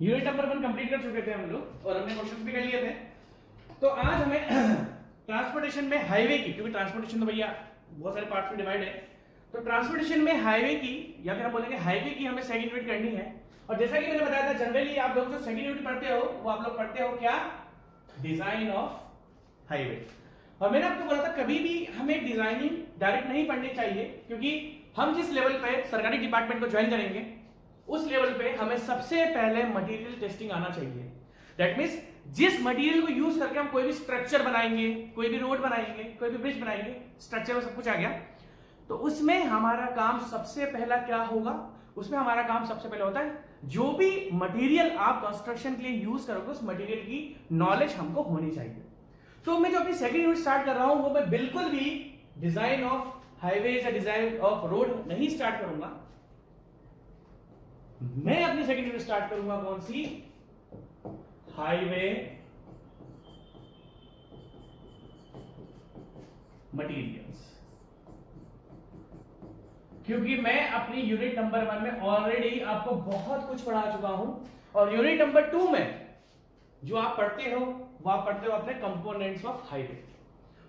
Unit number 1 complete कर चुके थे हम लोग और हमने क्वेश्चंस भी कर लिए थे। तो आज हमें ट्रांसपोर्टेशन में हाईवे की, क्योंकि ट्रांसपोर्टेशन तो भैया बहुत सारे पार्ट्स में डिवाइड है, तो ट्रांसपोर्टेशन में हाईवे की या फिर हम बोलेंगे हाईवे की हमें सेकंड यूनिट करनी है। और जैसा कि मैंने बताया था, जनरली आप लोग जो सेकंड यूनिट पढ़ते हो वो आप लोग पढ़ते हो क्या, डिजाइन ऑफ हाईवे। और मैंने आपको बोला था कभी भी हमें डिजाइनिंग डायरेक्ट नहीं पढ़नी चाहिए, क्योंकि हम जिस लेवल पे सरकारी डिपार्टमेंट को ज्वाइन करेंगे उस लेवल पे हमें सबसे पहले मटेरियल टेस्टिंग आना चाहिए। दैट मींस जिस मटेरियल को यूज करके हम कोई भी स्ट्रक्चर बनाएंगे, कोई भी रोड बनाएंगे, कोई भी ब्रिज बनाएंगे, स्ट्रक्चर में सब कुछ आ गया, तो उसमें हमारा काम सबसे पहला क्या होगा, उसमें हमारा काम सबसे पहले होता है जो भी मटेरियल आप कंस्ट्रक्शन के लिए यूज करोगे उस मटेरियल की नॉलेज हमको होनी चाहिए। तो मैं जो अपनी सेकंड यूनिट स्टार्ट कर रहा हूं वो मैं बिल्कुल भी डिजाइन ऑफ हाईवेज या डिजाइन ऑफ रोड नहीं स्टार्ट करूंगा। मैं अपनी सेकंड यूनिट स्टार्ट करूंगा कौन सी, हाईवे मटेरियल्स, क्योंकि मैं अपनी यूनिट नंबर 1 में ऑलरेडी आपको बहुत कुछ पढ़ा चुका हूं और यूनिट नंबर 2 में जो आप पढ़ते हो वो आप पढ़ते हो अपने कंपोनेंट्स ऑफ हाईवे।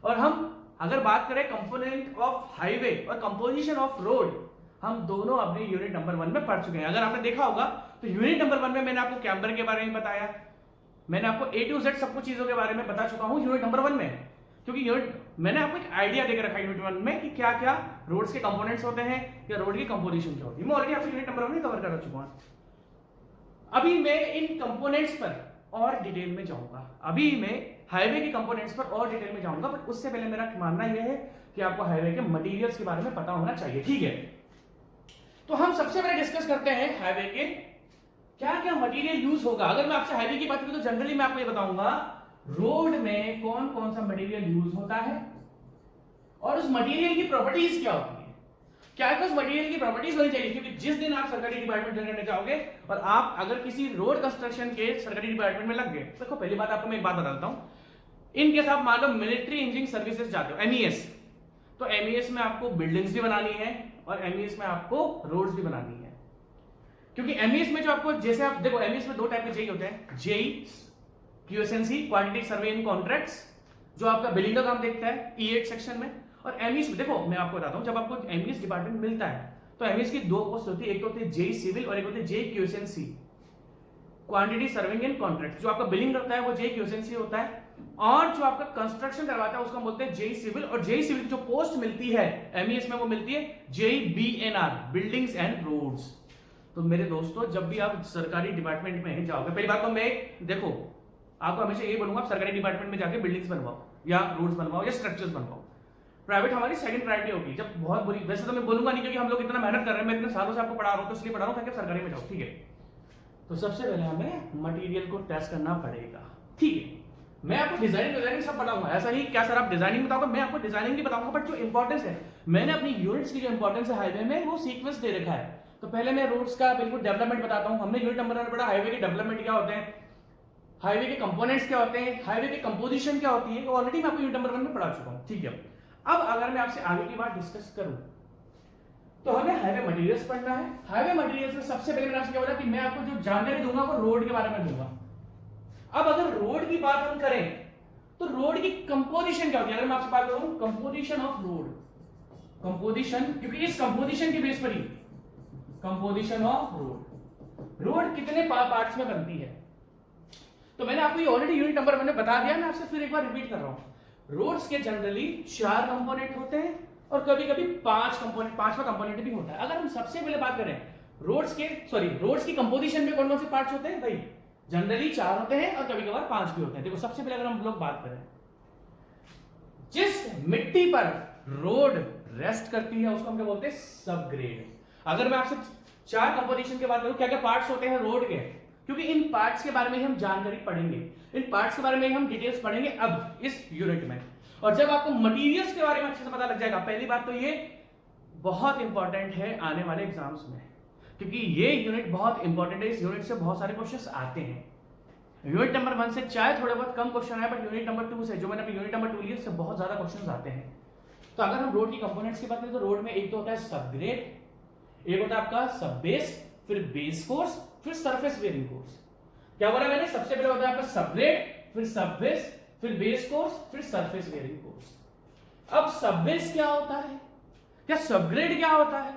और हम अगर बात करें कंपोनेंट ऑफ हाईवे और कंपोजिशन ऑफ रोड, हम दोनों अपने यूनिट नंबर 1 में पढ़ चुके हैं। अगर आपने देखा होगा तो यूनिट नंबर 1 में मैंने आपको कैम्बर के बारे में बताया, मैंने आपको A to Z सब कुछ चीजों के बारे में बता चुका हूं यूनिट नंबर 1 में, क्योंकि मैंने आपको एक आइडिया देकर रखा यूनिट 1 में कि क्या क्या रोड्स के कंपोनेंट्स होते हैं या रोड की कंपोजिशन क्या होती है। मैं ऑलरेडी आपको यूनिट नंबर 1 में कवर कर चुका हूं। अभी मैं इन कंपोनेंट्स पर और डिटेल में जाऊंगा, अभी मैं हाईवे के कंपोनेंट्स पर और डिटेल में जाऊंगा, बट उससे पहले मेरा मानना यह है कि आपको हाईवे के मटेरियल्स के बारे में पता होना चाहिए, ठीक है। तो हम सबसे पहले डिस्कस करते हैं हाईवे के क्या क्या मटेरियल यूज होगा। अगर मैं आपसे हाईवे की बात करूं तो जनरली मैं आपको ये बताऊंगा रोड में कौन कौन सा मटेरियल यूज होता है और उस मटेरियल की प्रॉपर्टीज क्या होती है। क्या उस मटेरियल की प्रॉपर्टीज होनी चाहिए, क्योंकि जिस दिन आप सरकारी डिपार्टमेंट ज्वाइन करने जाओगे और आप अगर किसी रोड कंस्ट्रक्शन के सरकारी डिपार्टमेंट में लग गए, देखो पहली बात आपको मैं एक बात बताता हूं, इन केस आप मान लो मिलिट्री इंजीनियरिंग सर्विसेज जाते हो, एमईएस, तो एमईएस में आपको बिल्डिंग्स भी बनानी है और एमईएस में आपको रोड्स भी बनानी है। क्योंकि एमईएस में जो आपको, जैसे आप देखो एमईएस में दो टाइप के जेई होते हैं, जेई क्यूएसएनसी क्वांटिटी सर्वे इन कॉन्ट्रैक्ट्स, जो आपका बिलिंग का काम देखता है E8 सेक्शन में, और एमईएस में देखो मैं आपको बताता हूं, जब आपको एमईएस डिपार्टमेंट मिलता है तो एमईएस की दो पोस्ट होती है, एक तो होती है जेई सिविल और एक होती है JE QSNC quantity serving in contract. जो आपका बिलिंग करता है वो जेई क्यूएसएनसी होता है और जो आपका कंस्ट्रक्शन करवाता है उसको बोलते हैं जेई सिविल। और जेई सिविल की जो पोस्ट मिलती है एमईएस में वो मिलती है JE BNR, buildings and roads. तो मेरे दोस्तों जब भी आप सरकारी डिपार्टमेंट में जाओगे, पहली बात तो मैं देखो आपको हमेशा ये बोलूंगा आप सरकारी डिपार्टमेंट में जाके बिल्डिंग्स बनवाओ या रोड्स बनवाओ या स्ट्रक्चर्स बनवाओ। प्राइवेट हमारी सेकंड प्रायोरिटी होगी जब बहुत बुरी, वैसे तो मैं बोलूंगा नहीं क्योंकि हम लोग इतना मेहनत कर रहे हैं, मैं इतने सालों से आपको पढ़ा रहा हूं तो इसलिए पढ़ा रहा हूं ताकि आप सरकारी में जाओ, ठीक है। तो सबसे पहले हमें मटेरियल को टेस्ट करना पड़ेगा, ठीक है। मैं आपको डिजाइनिंग सब बताऊंगा, ऐसा नहीं क्या सर आप डिजाइनिंग बताओगे, मैं आपको डिजाइनिंग भी बताऊंगा, बट जो इंपॉर्टेंस है मैंने अपनी यूनिट्स की जो इंपॉर्टेंस है हाईवे में वो सीक्वेंस दे रखा है। तो पहले मैं रोड्स का बिल्कुल डेवलपमेंट बताता हूं। हमने यूनिट नंबर 1 में पढ़ा हाईवे के डेवलपमेंट क्या होते हैं, हाईवे के कंपोनेंट्स क्या होते हैं, हाईवे की कंपोजिशन क्या होती है, ऑलरेडी मैं आपको यूनिट नंबर 1 में पढ़ा चुका हूं, ठीक है। अब अगर मैं आपसे आगे की बात डिस्कस करूं तो हमें हाईवे मटेरियल्स पढ़ना है। हाईवे मटेरियल्स में सबसे पहले मैंने आपसे क्या बोला कि मैं आपको जो जानकारी दूंगा वो रोड के बारे में दूंगा। अब अगर रोड की बात हम करें तो रोड की कंपोजिशन क्या होती है, अगर मैं आपसे बात करूं कंपोजिशन ऑफ रोड, कंपोजिशन, क्योंकि इस कंपोजिशन के बेस पर ही कंपोजिशन ऑफ रोड कितने पार्ट्स में बनती है। तो मैंने आपको ये ऑलरेडी यूनिट नंबर 1 में बता दिया, मैं आपसे फिर एक बार रिपीट कर रहा हूं। रोड्स के जनरली 4 कंपोनेंट होते हैं और कभी कभी 5 कंपोनेंट, 5वां कंपोनेंट भी होता है। अगर हम सबसे पहले बात करें रोड्स की कंपोजिशन में कौन कौन से पार्ट्स होते हैं भाई, जनरली 4 होते हैं और कभी कभार 5 भी होते हैं। देखो सबसे पहले अगर हम लोग बात करें जिस मिट्टी पर रोड रेस्ट करती है उसको हम क्या बोलते हैं, सबग्रेड। अगर मैं आपसे 4 कंपोजिशन के बात करूं क्या क्या पार्ट्स होते हैं रोड के, क्योंकि इन पार्ट्स के बारे में हम जानकारी पढ़ेंगे, इन पार्ट्स के बारे में हम डिटेल्स पढ़ेंगे अब इस यूनिट में। और जब आपको मटेरियल्स के बारे में अच्छे से पता लग जाएगा, पहली बात तो ये बहुत इंपॉर्टेंट है आने वाले एग्जाम्स में, क्योंकि ये यूनिट बहुत इंपॉर्टेंट है, इस यूनिट से बहुत सारे क्वेश्चंस आते हैं। यूनिट नंबर 1 से चाहे थोड़े बहुत कम क्वेश्चन आए, बट यूनिट नंबर 2 से जो मैंने अपनी यूनिट नंबर 2 लिया उससे बहुत ज्यादा क्वेश्चंस आते हैं। तो अगर हम रोड की कंपोनेंट्स की बात करें तो रोड में एक तो होता है सबग्रेड, एक होता है आपका सब बेस, फिर बेस कोर्स, फिर सरफेस बेयरिंग कोर्स। क्या बोला मैंने? सबसे पहले होता है आपका सबग्रेड, फिर सबबेस, फिर बेस कोर्स, फिर सरफेस वेयरिंग कोर्स। अब सबबेस क्या होता है, क्या सबग्रेड क्या होता है,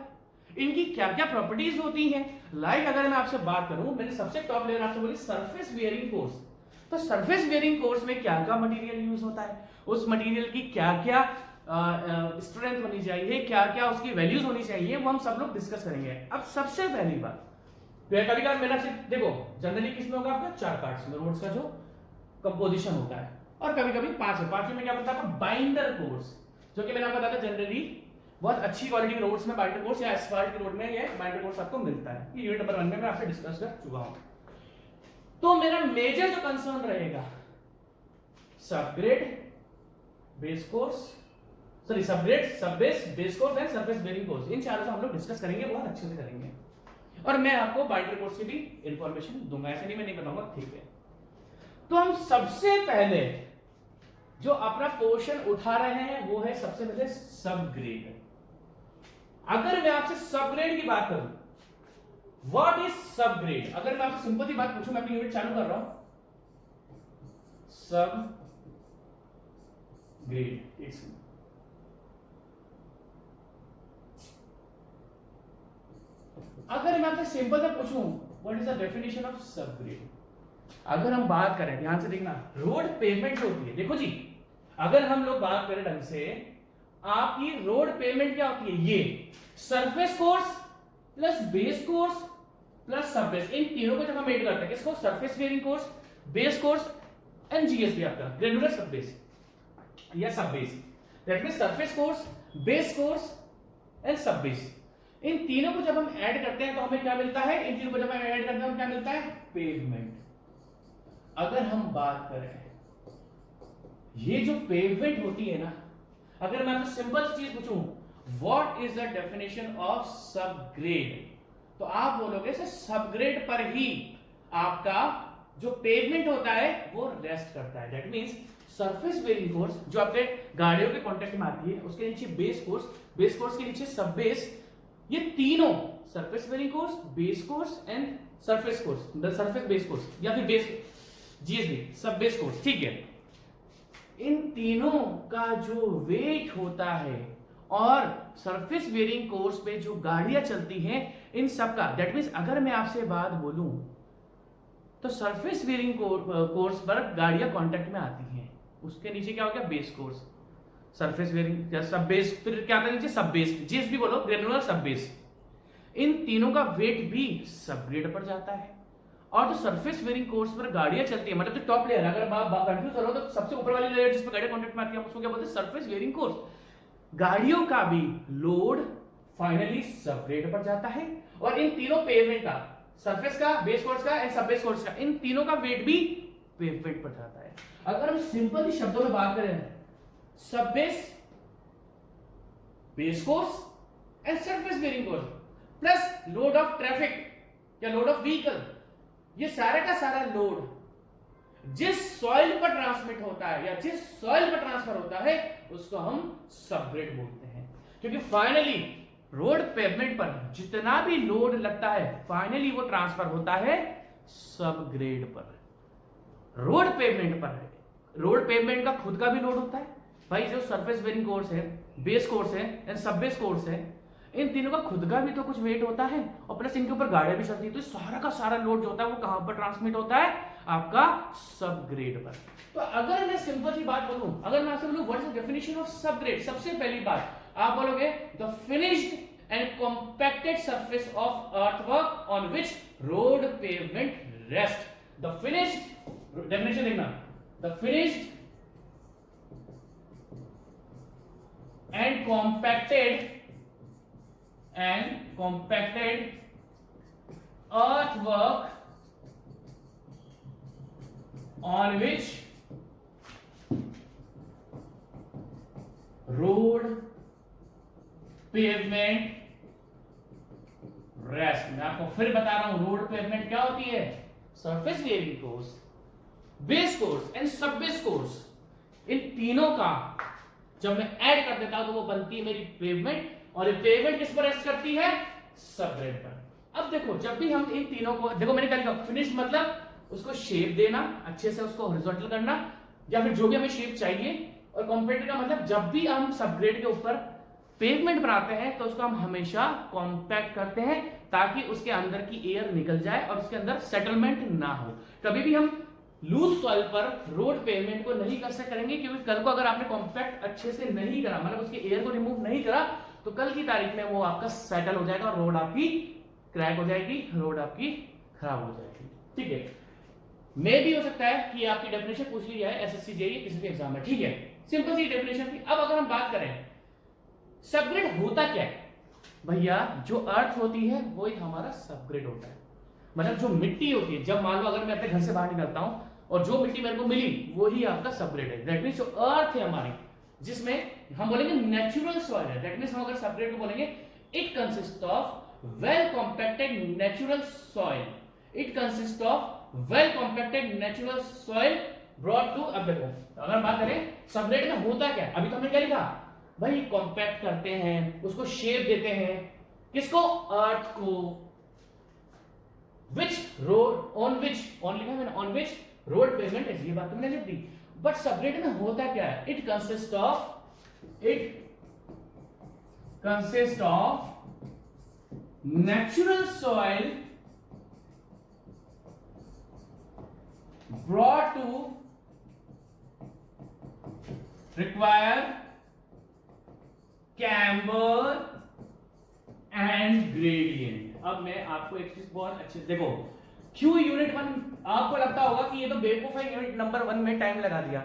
इनकी क्या क्या प्रॉपर्टीज होती हैं? लाइक अगर मैं आपसे बात करूं, मैंने सबसे टॉप लेवल आपसे बोली सरफेस वेयरिंग कोर्स, तो सरफेस वेयरिंग कोर्स में क्या क्या मटेरियल यूज होता है, उस मटेरियल की क्या क्या स्ट्रेंथ होनी चाहिए, क्या क्या उसकी वैल्यूज होनी चाहिए, वो हम सब लोग डिस्कस करेंगे। अब सबसे पहली बात, कभी कभी मेरा देखो जनरली किसमें होगा आपका? 4 पार्ट्स में रोड्स का जो कंपोजिशन होता है, और कभी कभी 5 है। 5 में क्या होता है आपका? बाइंडर कोर्स, जो कि मैंने आपको बताया जनरली बहुत अच्छी क्वालिटी रोड्स में बाइंडर कोर्स या एस्फाल्ट की रोड में ये बाइंडर कोर्स आपको मिलता है। ये यूनिट नंबर 1 में मैं आपसे डिस्कस कर चुका हूं। तो मेरा मेजर जो कंसर्न रहेगा subgrade, base course, sorry subgrade, subbase, base course and surface wearing course, इन चारों से हम लोग डिस्कस करेंगे, बहुत अच्छे से करेंगे। और मैं आपको बाइंडर कोर्स की भी इंफॉर्मेशन दूंगा, ऐसे नहीं मैं नहीं बताऊंगा, ठीक है। तो हम सबसे पहले जो अपना पोर्शन उठा रहे हैं वो है सबसे पहले सबग्रेड। अगर मैं आपसे सबग्रेड की बात करूं, व्हाट इज सबग्रेड? अगर मैं आपसे सिंपल सी बात पूछूं, मैं अपनी यूनिट चालू कर रहा हूं, सबग्रेड, अगर मैं आपसे सिंपल सा पूछूं what is the definition of subgrade, अगर हम बात करें, ध्यान से देखना, रोड पेमेंट जो होती है, देखो जी, अगर हम लोग बात करें ढंग से, आपकी रोड पेमेंट क्या होती है? ये surface course plus base course plus subbase, इन तीनों को जब हम ऐड करते हैं, किसको? Surface wearing course, base course and GSB, आपका ग्रेनुलर सबबेस या subbase, that means surface course, base course and subbase, इन तीनों को जब हम ऐड करते हैं तो हमें क्या मिलता है? इन तीनों को जब हम ऐड करते हैं क्या मिलता है? पेवमेंट। अगर हम बात करें, ये जो पेवमेंट होती है ना, अगर मैं आपसे सिंपल चीज पूछूं what is the definition of subgrade, तो आप बोलोगे सर सबग्रेड पर ही आपका जो पेवमेंट होता है वो रेस्ट करता है। That means surface wearing course जो आपके गाड़ियों के कांटेक्ट में आती है, उसके नीचे बेस कोर्स, बेस कोर्स के नीचे सबबेस, ये तीनों surface wearing course, base course and surface course, the surface base course या फिर बेस जीएसबी, सब बेस कोर्स, ठीक है। इन तीनों का जो वेट होता है और सरफेस वेयरिंग कोर्स पे जो गाड़ियां चलती हैं, इन सब का, दैट मींस अगर मैं आपसे बात बोलूं तो सरफेस वेयरिंग कोर्स पर गाड़ियां कांटेक्ट में आती हैं, उसके नीचे क्या हो गया? बेस कोर्स, सरफेस वेयरिंग या सब बेस, फिर क्या आता है नीचे? सब बेस, जीएसबी बोलो, ग्रेनुलर सब बेस। इन तीनों का वेट भी सबग्रेड पर जाता है। और जो सरफेस वेयरिंग कोर्स पर गाड़ियां चलती है, मतलब जो टॉप लेयर, अगर आप कंफ्यूज हो तो सबसे ऊपर वाली लेयर जिस पर गाड़ियां कांटेक्ट में आती है उसको क्या बोलते हैं? Surface wearing course. गाड़ियों का भी लोड फाइनली सबग्रेड पर जाता है, और इन तीनों पेवमेंट का, सरफेस का, बेस कोर्स का एंड सब बेस कोर्स का, इन तीनों का वेट भी पेवमेंट पर जाता है। अगर हम सिंपल शब्दों में बात करें, सब base, base course and surface wearing course plus load of traffic या लोड ऑफ व्हीकल, ये सारा का सारा लोड जिस सॉइल पर ट्रांसमिट होता है या जिस सॉइल पर ट्रांसफर होता है उसको हम सबग्रेड बोलते हैं। क्योंकि फाइनली रोड पेवमेंट पर जितना भी लोड लगता है फाइनली वो ट्रांसफर होता है सबग्रेड पर। रोड पेवमेंट पर है, रोड पेवमेंट का खुद का भी लोड होता है भाई, जो सरफेस वेयरिंग कोर्स है, बेस कोर्स है एंड सब बेस कोर्स है, इन तीनों का खुद का भी तो कुछ वेट होता है, और प्लस इनके ऊपर गाड़ियां भी चलती है, तो सारा का सारा लोड जो होता है वो कहां पर ट्रांसमिट होता है? आपका सबग्रेड पर। तो अगर मैं सिंपल सी बात बोलूं, अगर मैं आपसे बोलूं what is the definition of subgrade, सबसे पहली बात आप बोलोगे the finished and compacted surface of earthwork on which road pavement rest. The finished, definition देखना, the finished and compacted earthwork on which road pavement rest। मैं आपको फिर बता रहा हूं, रोड पेवमेंट क्या होती है? Surface wearing course, base course and सब बेस कोर्स, इन तीनों का जब मैं ऐड कर देता हूं तो वो बनती है मेरी पेवमेंट, और ये पेवमेंट किस पर रेस्ट करती है? सबग्रेड पर। अब देखो, जब भी हम इन तीनों को, देखो मैंने क्या लिखा, फिनिश मतलब उसको शेप देना, अच्छे से उसको हॉरिजॉन्टल करना, या फिर जो भी हमें शेप चाहिए। और कॉम्पैक्ट का मतलब जब भी हम सबग्रेड के ऊपर पेवमेंट बनाते हैं तो उसको हम हमेशा कॉम्पैक्ट करते हैं ताकि उसके अंदर की एयर निकल जाए और उसके अंदर सेटलमेंट ना हो। कभी भी हम लूज सॉइल पर रोड पेवमेंट को नहीं कर करेंगे, क्योंकि कल को अगर आपने कॉम्पैक्ट अच्छे से नहीं करा, मतलब उसके एयर को रिमूव नहीं करा, तो कल की तारीख में वो आपका सेटल हो जाएगा और रोड आपकी क्रैक हो जाएगी, रोड आपकी खराब हो जाएगी। ठीक है, मे भी हो सकता है कि आपकी डेफिनेशन पूछ ली जाए एसएससी जेईई किसी भी एग्जाम में। ठीक है, सिंपल सी डेफिनेशन थी। अब अगर हम बात करें सबग्रेड होता क्या है, भैया जो अर्थ होती है वही हमारा सबग्रेड होता है। मतलब जो मिट्टी होती है, जब मान लो अगर मैं अपने घर से बाहर निकलता हूं और जो मिट्टी मेरे को मिली वही आपका सबग्रेड है। दैट मींस जो अर्थ है हमारी, जिसमें हम बोलेंगे नेचुरल सॉइल है, दैट मींस हम अगर सबग्रेड को बोलेंगे it consist of well compacted natural soil, it consist of well compacted natural soil brought to. अब देखो अगर बात करें सबग्रेड में होता क्या, अभी तो हमने क्या लिखा भाई, कॉम्पैक्ट करते हैं, उसको शेप देते हैं, किसको, अर्थ को, which road on which on लिखा मैंने, on which road pavement है, ये बात तुमने लिख दी। बट सबग्रेड में होता क्या है, it consists of natural soil brought to require camber and gradient। अब मैं आपको एक चीज बहुत अच्छे से देखो, क्यों यूनिट 1 आपको लगता होगा कि ये तो बेवकूफ है, यूनिट नंबर 1 में टाइम लगा दिया।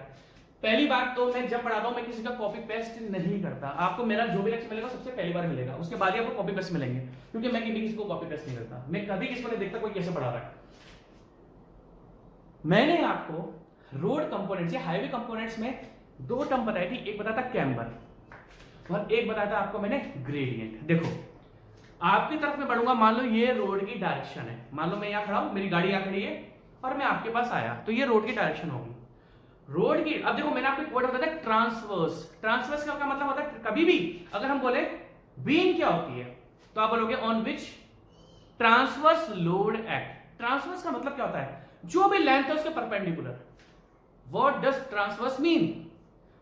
पहली बात तो मैं जब पढ़ाता हूं मैं किसी का कॉपी पेस्ट नहीं करता। आपको मेरा जो भी लेक्चर मिलेगा सबसे पहली बार मिलेगा, उसके बाद ही आपको कॉपी पेस्ट मिलेंगे, क्योंकि मैं किसी को कॉपी पेस्ट नहीं करता। मैं कभी किसी को नहीं देखता कोई कैसे पढ़ा रहा है। मैंने आपको रोड कंपोनेंट्स या हाईवे कंपोनेंट्स में 2 टर्म बताई थी, एक बताया था कैम्बर और एक बताया था आपको मैंने ग्रेडियंट। देखो आपकी तरफ में बढ़ूंगा, मान लो ये रोड की डायरेक्शन है, मान लो मैं यहां खड़ा हूं, मेरी गाड़ी यहां खड़ी है और मैं आपके पास आया, तो ये रोड की डायरेक्शन होगी, रोड की। अब देखो मैंने आपको एक वर्ड बताया था ट्रांसवर्स। ट्रांसवर्स का मतलब होता है, कभी भी अगर हम बोले बीम क्या होती है तो आप बोलोगे on which transverse load act. Transverse का मतलब क्या होता है, जो भी लेंथ है उसके perpendicular. What does transverse mean,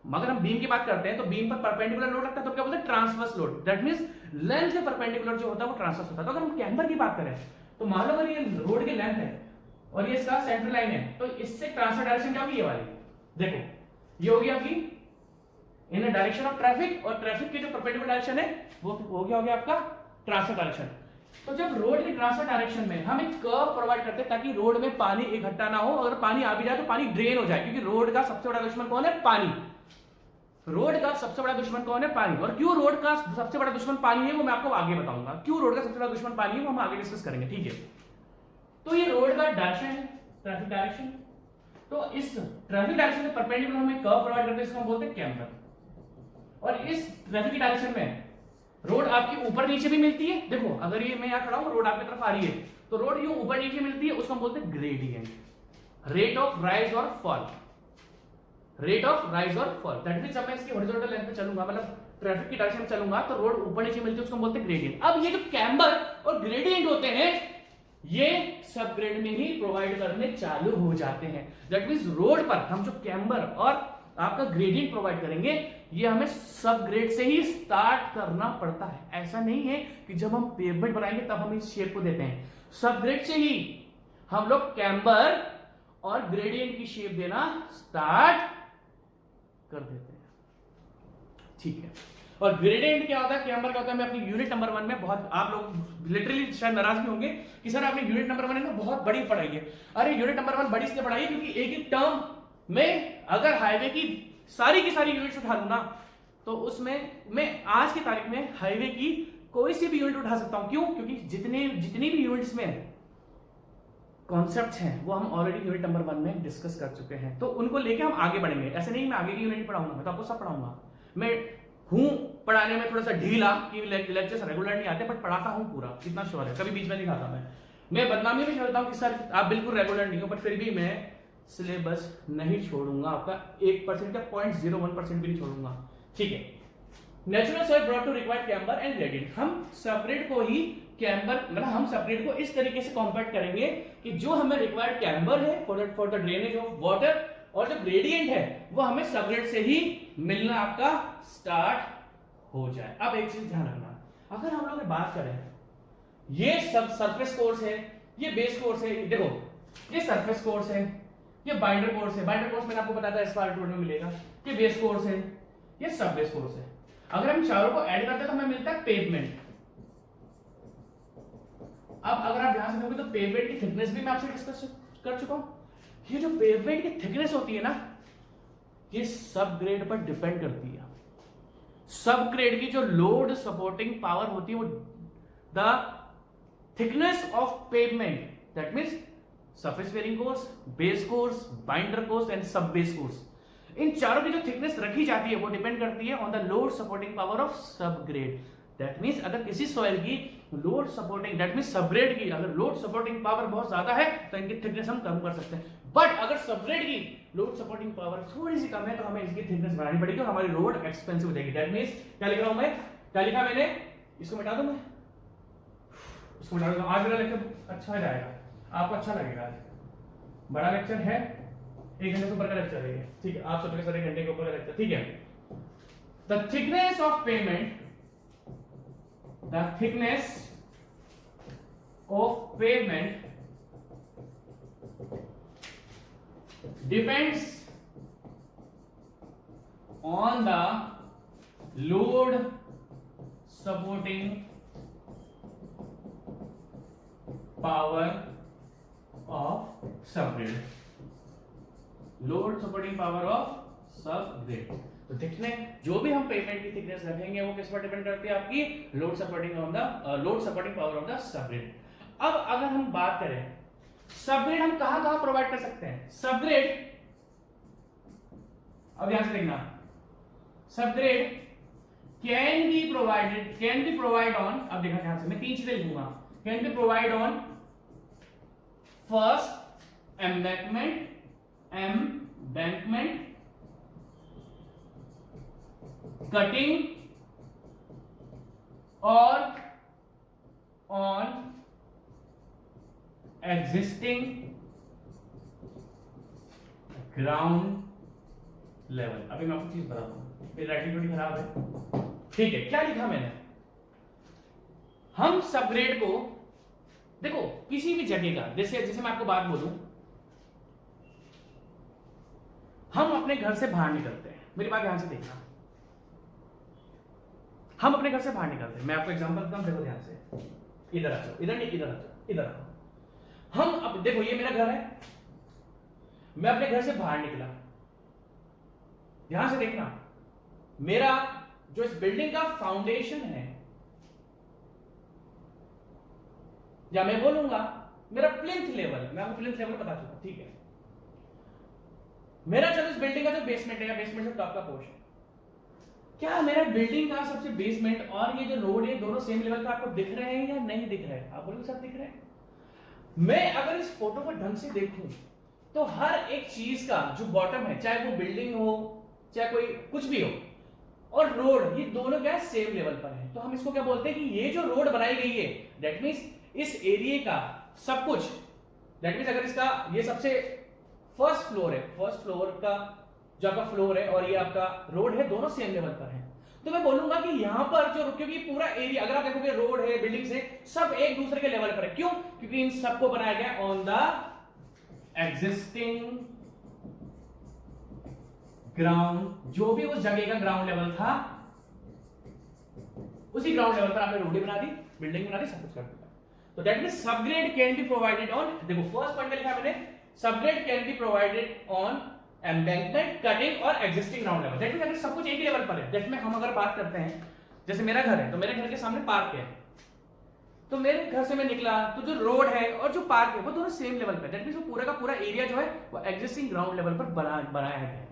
अगर हम बीम की बात करते हैं तो बीम पर परपेंडिकुलर लोड लगता है तो क्या बोलते हैं, transverse load. That means length के परपेंडिकुलर जो होता है वो ट्रांसवर्स होता है। तो अगर हम कैम्बर की बात करें तो मान लो अगर ये रोड की लेंथ है और ये इसका सेंटर लाइन है, तो इससे ट्रांसफर डायरेक्शन क्या होगी, ये वाली। देखो ये होगी आपकी इन डायरेक्शन ऑफ ट्रैफिक, और ट्रैफिक की जो परपेंडिकुलर डायरेक्शन है वो हो गया आपका ट्रांसफर डायरेक्शन। तो जब रोड की ट्रांसफर डायरेक्शन में हम एक कर्व प्रोवाइड करते हैं ताकि रोड में पानी इकट्ठा ना हो, अगर पानी आ भी जाए तो पानी ड्रेन हो जाए, क्योंकि रोड का सबसे बड़ा दुश्मन कौन है, पानी। रोड का सबसे बड़ा दुश्मन कौन है, पानी। और क्यों रोड का सबसे बड़ा दुश्मन पानी है वो मैं आपको आगे बताऊंगा, क्यों रोड का सबसे बड़ा दुश्मन पानी है वो हम आगे डिस्कस करेंगे। ठीक है, तो ये रोड का डायरेक्शन है, ट्रैफिक डायरेक्शन। तो इस ट्रैफिक डायरेक्शन के परपेंडिकुलर हम एक कर्व प्रोवाइड करते हैं, इसको हम बोलते हैं कैम्बर। और इस ट्रैफिक की डायरेक्शन में रोड आपकी ऊपर नीचे भी मिलती है। देखो अगर ये मैं यहां खड़ा हूं, रोड आपकी तरफ आ रही है तो रोड यूं ऊपर नीचे मिलती है, उसको हम बोलते हैं ग्रेडियंट, रेट ऑफ राइज और फॉल, रेट ऑफ राइज और फॉल। दैट मींस जब मैं इसकी हॉरिजॉन्टल लेंथ पे चलूंगा, मतलब ट्रैफिक की डायरेक्शन में चलूंगा, तो रोड ऊपर नीचे मिलती है, उसको हम बोलते हैं ग्रेडियंट। अब ये जो कैम्बर और ग्रेडियंट होते हैं ये सब ग्रेड में ही प्रोवाइड करने चालू हो जाते हैं। दैट मींस रोड पर हम जो कैम्बर और आपका ग्रेडियंट प्रोवाइड करेंगे ये हमें सब ग्रेड से ही स्टार्ट करना पड़ता है। ऐसा नहीं है कि जब हम पेवमेंट बनाएंगे तब हम इस शेप को देते हैं, सब ग्रेड से ही हम लोग कैम्बर और ग्रेडियंट की शेप देना स्टार्ट कर देते हैं। ठीक है, और ग्रेडियंट क्या होता है, कैम्बर क्या होता है, मैं अपनी यूनिट नंबर 1 में बहुत, आप लोग लिटरली शायद नाराज भी होंगे कि सर आपने यूनिट नंबर 1 है ना बहुत बड़ी पढ़ाई है। अरे यूनिट नंबर 1 बड़ी इसलिए पढ़ाई है क्योंकि एक एक टर्म में अगर हाईवे की सारी यूनिट्स उठा लूं ना तो उसमें मैं आज की तारीख में हाईवे की कोई सी भी यूनिट उठा सकता हूं। क्यों, क्योंकि जितनी भी यूनिट्स में कॉन्सेप्ट्स हैं वो हम ऑलरेडी यूनिट नंबर 1 में डिस्कस कर चुके हैं, तो उनको लेके हम आगे बढ़ेंगे। ऐसे नहीं मैं आगे की यूनिट पढ़ाऊंगा, मैं तो आपको सब पढ़ाऊंगा। मैं हूं पढ़ाने में थोड़ा सा ढीला कि लेक्चर्स रेगुलर नहीं आते, बट पढ़ाता हूं पूरा, कितना श्योर है, कभी बीच में नहीं खाता। मैं बदनामी भी करता हूं कि सर आप बिल्कुल रेगुलर नहीं हो, बट फिर भी मैं सिलेबस नहीं छोड़ूंगा आपका 1% या 0.01% भी नहीं छोड़ूंगा। ठीक है, natural soil brought to required camber and gradient. हम सेपरेट को ही कैम्बर, मतलब हम सबग्रेड को इस तरीके से कॉम्पैक्ट करेंगे कि जो हमें रिक्वायर्ड कैम्बर है for the drainage of water और जो ग्रेडियंट है वो हमें सबग्रेड से ही मिलना आपका स्टार्ट हो जाए। अब एक चीज ध्यान रखना, अगर हम लोग बात करें ये सब सरफेस कोर्स है, ये बेस कोर्स है, देखो ये सरफेस कोर्स है, ये बाइंडर कोर्स है, बाइंडर कोर्स मैंने आपको बताया था इस बार में मिलेगा, ये बेस कोर्स है, ये सब बेस कोर्स है। अगर हम चारों को ऐड करते हैं तो हमें मिलता है पेवमेंट। अब अगर आप ध्यान से देखोगे तो पेवमेंट की थिकनेस भी मैं आपसे डिस्कस कर चुका हूं। ये जो पेवमेंट की थिकनेस होती है ना, ये सब ग्रेड पर डिपेंड करती है। सब ग्रेड की जो लोड सपोर्टिंग पावर होती है वो the thickness of pavement, that means surface bearing course, base course, binder course and सब बेस कोर्स, इन चारों की जो थिकनेस रखी जाती है वो डिपेंड करती है on the load supporting power of सब ग्रेड। दैट मींस अगर किसी सॉइल की load supporting, that means subgrade की अगर लोड सपोर्टिंग पावर बहुत ज्यादा है तो इनकी थिकनेस हम कम कर सकते हैं, बट अगर सबग्रेड की लोड सपोर्टिंग पावर थोड़ी सी कम है तो हमें इसकी थिकनेस बढ़ानी पड़ेगी और हमारी रोड एक्सपेंसिव हो जाएगी। दैट मींस क्या लिख रहा हूं मैं, क्या लिखा मैंने, इसको मिटा दूं मैं, इसको मिटा दूं। आज मेरा लेक्चर अच्छा जाएगा, आपको अच्छा लगेगा। आज बड़ा लेक्चर है, 1 घंटे से ऊपर का लेक्चर है, ठीक है, आप सबके सारे 1 घंटे के ऊपर का लेक्चर, ठीक है। The thickness of payment, the thickness of pavement depends on the load supporting power of subgrade, load supporting power of subgrade। तो थिकनेस, जो भी हम पेमेंट की थिकनेस रखेंगे वो किस पर डिपेंड करती है, आपकी load supporting on the load supporting power of the subgrade. अब अगर हम बात करें सबग्रेड हम कहां प्रोवाइड कर सकते हैं, सबग्रेड, अब यहां से देखना, subgrade can B provide on, अब देखना ध्यान से, मैं 3 चीजें लिखूंगा, can be provide on first embankment, cutting और ऑन एग्जिस्टिंग ग्राउंड लेवल। अभी मैं आपको चीज बताता हूं, मेरी राइटिंग थोड़ी खराब है, ठीक है। क्या लिखा मैंने, हम सबग्रेड को देखो किसी भी जगह का, जैसे मैं आपको बात बोलूं, हम अपने घर से बाहर निकलते हैं, मेरी बात ध्यान से देखना, हम अपने घर से बाहर निकलते हैं, मैं आपको एग्जांपल देता हूं, देखो ध्यान से, इधर आ जाओ, इधर नहीं, इधर आ जाओ, इधर आओ। हम अब देखो ये मेरा घर है, मैं अपने घर से बाहर निकला, ध्यान से देखना, मेरा जो इस बिल्डिंग का फाउंडेशन है, या मैं बोलूंगा मेरा प्लिंथ लेवल, मैं आपको प्लिंथ लेवल बता चुका, ठीक है। मेरा चलो इस बिल्डिंग का जो बेसमेंट है या बेसमेंट से टॉप का पोर्शन, क्या मेरा बिल्डिंग का सबसे बेसमेंट और ये जो रोड है दोनों सेम लेवल का आपको दिख रहे हैं या नहीं दिख रहे हैं, आप बोलोगे सर दिख रहे हैं। मैं अगर इस फोटो को ढंग से देखूं तो हर एक चीज का जो बॉटम है, चाहे वो बिल्डिंग हो चाहे कोई कुछ भी हो, और रोड, ये दोनों क्या है, सेम लेवल पर है। तो हम इसको क्या बोलते हैं कि ये जो रोड बनाई गई है, दैट मींस इस एरिया का सब कुछ, दैट मींस अगर इसका ये सबसे फर्स्ट फ्लोर है, फर्स्ट फ्लोर का जो आपका फ्लोर है और ये आपका रोड है, दोनों सेम लेवल पर है, तो मैं बोलूंगा कि यहां पर जो, क्योंकि पूरा एरिया अगर आप देखोगे रोड है, बिल्डिंग्स है, सब एक दूसरे के लेवल पर है। क्यों? क्योंकि इन सबको बनाया गया ऑन द एग्जिस्टिंग ग्राउंड, जो भी उस जगह का ग्राउंड लेवल था उसी ग्राउंड लेवल पर आपने रोड बना दी, बिल्डिंग बना दी, सब कुछ कर दिया। तो that means subgrade can be provided on, देखो फर्स्ट पॉइंट लिखा मैंने, subgrade can be provided on embankment, cutting और existing ground level. That means अगर सब कुछ एक ही लेवल पर है, दैट में हम अगर बात करते हैं, जैसे मेरा घर है तो मेरे घर के सामने पार्क है, तो मेरे घर से मैं निकला तो जो रोड है और जो पार्क है वो दोनों सेम लेवल पे, दैट मींस वो पूरा का पूरा एरिया जो है वो एग्जिस्टिंग ग्राउंड लेवल पर बनाया है।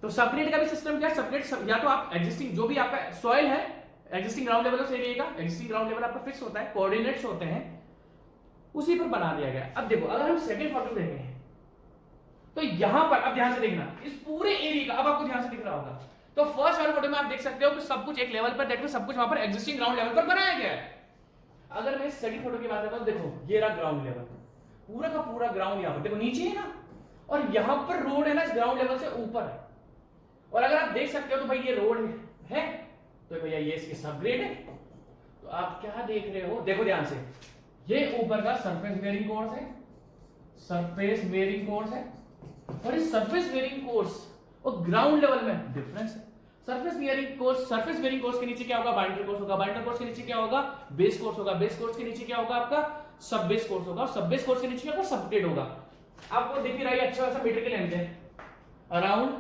तो सबग्रेड का भी सिस्टम क्या है, सबग्रेड या तो आप एग्जिस्टिंग जो भी आपका सॉइल है, एग्जिस्टिंग ग्राउंड लेवल उस एरिया का एग्जिस्टिंग ग्राउंड लेवल आपका फिक्स होता है, कोऑर्डिनेट्स होते हैं, उसी पर बना दिया गया। अब देखो अगर हम सेकंड फोटो देखें तो यहां पर, अब ध्यान से देखना, इस पूरे एरिया का, अब आपको ध्यान से दिख रहा होगा, तो फर्स्ट वाले फोटो में आप देख सकते हो कि सब कुछ एक लेवल पर, दैट मींस सब कुछ वहां पर एग्जिस्टिंग ग्राउंड लेवल पर बनाया गया है। अगर मैं स्टडी फोटो की बात करता हूं, देखो ये रहा ग्राउंड लेवल, पूरा का पूरा ग्राउंड यहाँ पर देखो नीचे है ना, और यहाँ पर रोड है ना ग्राउंड लेवल से ऊपर है। और अगर आप देख सकते हो तो भाई ये रोड है, तो भैया ये इसकी सबग्रेड है। तो आप क्या देख रहे हो, देखो ध्यान से, ये ऊपर का सरफेस बेयरिंग कोर्स है, सरफेस बेयरिंग कोर्स है, और इस सरफेस बेयरिंग कोर्स और ग्राउंड लेवल में डिफरेंस है। सरफेस बेयरिंग कोर्स के नीचे क्या होगा, बाइंडर कोर्स होगा, बाइंडर कोर्स के नीचे क्या होगा, बेस कोर्स होगा, बेस कोर्स के नीचे क्या होगा आपका, सब बेस कोर्स होगा, सब बेस कोर्स के नीचे क्या होगा, सबग्रेड होगा। आपको दिख ही रहा है, अच्छा खासा मीटर की लेंथ है, अराउंड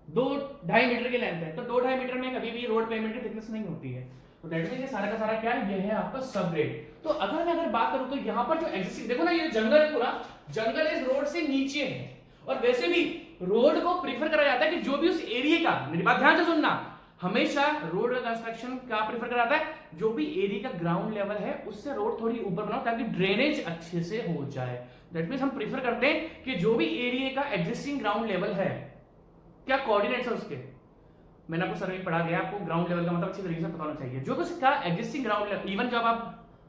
2-2.5 मीटर की लेंथ है, तो 2-2.5 मीटर में कभी भी रोड पेमेंट की थिकनेस नहीं होती है। तो दैट मींस ये सारा का सारा क्या है, ये है आपका सबग्रेड। तो अगर बात करूं तो यहाँ पर जो एग्जिस्टिंग, देखो ना ये जंगल है, पूरा जंगल इस रोड से नीचे है, और वैसे भी रोड को प्रीफर करा जाता है कि जो भी उस एरिया का, मेरी बात ध्यान से सुनना, हमेशा रोड कंस्ट्रक्शन का प्रीफर करा जाता है जो भी एरिया का ग्राउंड लेवल है उससे रोड थोड़ी ऊपर बनाओ ताकि ड्रेनेज अच्छे से हो जाए। दैट मींस हम प्रीफर करते हैं कि जो भी एरिया का एग्जिस्टिंग ग्राउंड लेवल है, क्या कोऑर्डिनेट्स है उसके, मैंने आपको सर्वे पढ़ा दिया, आपको ग्राउंड लेवल का मतलब अच्छी तरीके से पता होना चाहिए। जो भी उसका एग्जिस्टिंग ग्राउंड लेवल, इवन जब आप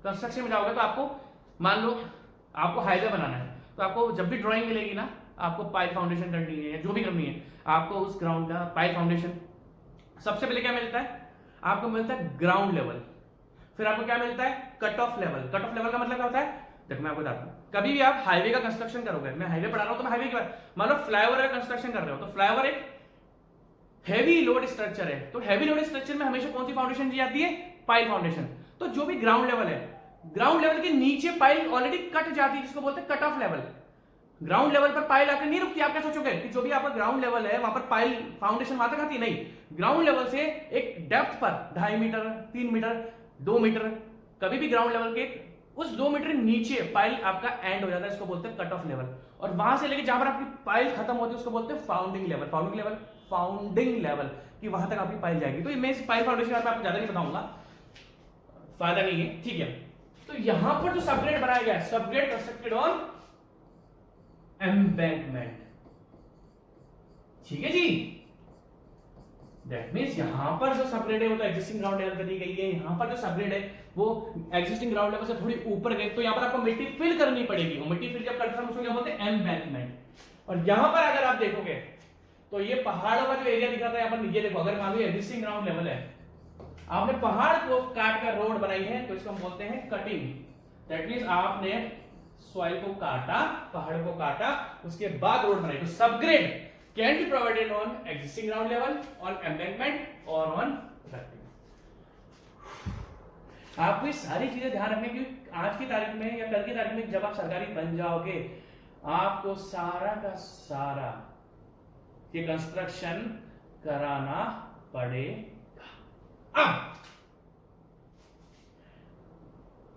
कंस्ट्रक्शन में जाओगे तो आपको मान लो आपको हाईवे बनाना है, तो आपको जब भी ड्राइंग मिलेगी ना, आपको पाइल फाउंडेशन करनी है या जो भी करनी है, आपको उस ग्राउंड का पाइल फाउंडेशन, सबसे पहले क्या मिलता है आपको, मिलता है ग्राउंड लेवल, फिर आपको क्या मिलता है, cut off level. Cut off level का मतलब क्या होता है, देखो मैं आपको बताता हूं, कभी भी आप हाईवे का कंस्ट्रक्शन करोगे, मैं हाईवे पढ़ा रहा हूं तो मैं हाईवे के बाद, मान लो फ्लाईओवर का कंस्ट्रक्शन कर रहे हो, तो फ्लाईओवर एक हैवी लोड स्ट्रक्चर है, तो हैवी लोड स्ट्रक्चर में हमेशा कौन सी फाउंडेशन दी जाती है, पाइल फाउंडेशन। तो जो भी ग्राउंड लेवल है, ग्राउंड लेवल के नीचे पाइल ऑलरेडी कट जाती है, जिसको बोलते हैं cut off level. Ground level पर पाइल आकर नहीं रुकती, आप क्या सोचोगे कि जो भी आपका ग्राउंड लेवल है वहां पर पाइल फाउंडेशन वहां तक आती है, नहीं, ग्राउंड लेवल से एक डेप्थ पर 2.5 मीटर, 3 मीटर, 2 मीटर, कभी भी ग्राउंड लेवल के उस 2 मीटर नीचे पाइल आपका एंड हो जाता है, इसको बोलते हैं कट ऑफ लेवल। और वहां से लेके जहां पर आपकी पाइल खत्म होती है उसको बोलते हैं फाउंडिंग लेवल। फाउंडिंग लेवल कि वहां तक आपकी पाइल जाएगी। तो मैं इस पाइल फाउंडेशन के बारे में आपको ज्यादा नहीं बताऊंगा, फायदा नहीं है, ठीक है। तो यहां पर जो सबग्रेड बनाया गया है, सबग्रेड कंस्ट्रक्टेड ऑन एम्बैंकमेंट, ठीक है जी। दैट मींस यहां पर जो सबग्रेड है वो तो एग्जिस्टिंग ग्राउंड लेवल पर दी गई है, यहां पर जो सबग्रेड है वो एग्जिस्टिंग ग्राउंड लेवल से थोड़ी ऊपर गई, तो यहां पर आपको मिट्टी फिल करनी पड़ेगी, और मिट्टी फिल जब करते हैं उसको क्या बोलते हैं, एम्बैंकमेंट। और यहां पर अगर आप देखोगे तो ये पहाड़ों का जो एरिया दिख रहा था, यहां पर नीचे देखो, अगर मान लो एग्जिस्टिंग ग्राउंड लेवल है, आपने पहाड़ को काट कर रोड बनाई है, तो इसको हम बोलते हैं कटिंग। दैट मींस आपने सॉइल को काटा, पहाड़ को काटा, उसके बाद रोड बनाई। तो subgrade can be provided on existing ground level, on embankment और ऑन कटिंग। आपको ये सारी चीजें ध्यान रखनी, क्योंकि आज की तारीख में या कल की तारीख में जब आप सरकारी बन जाओगे, आपको सारा का सारा ये कंस्ट्रक्शन कराना पड़ेगा।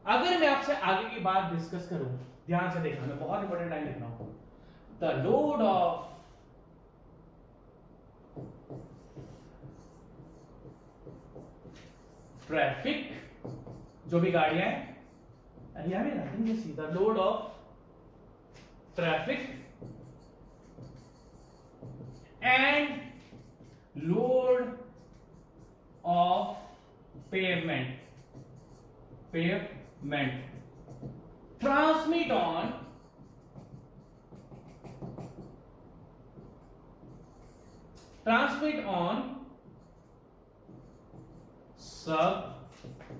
अब अगर मैं आपसे आगे की बात डिस्कस करूं, ध्यान से देखना, मैं बहुत इंपॉर्टेंट टाइम लिख रहा हूं, द लोड ऑफ ट्रैफिक, जो भी गाड़ियां हैं, यहां भी रखेंगे सीधा, load of traffic and load of pavement transmit on subgrade।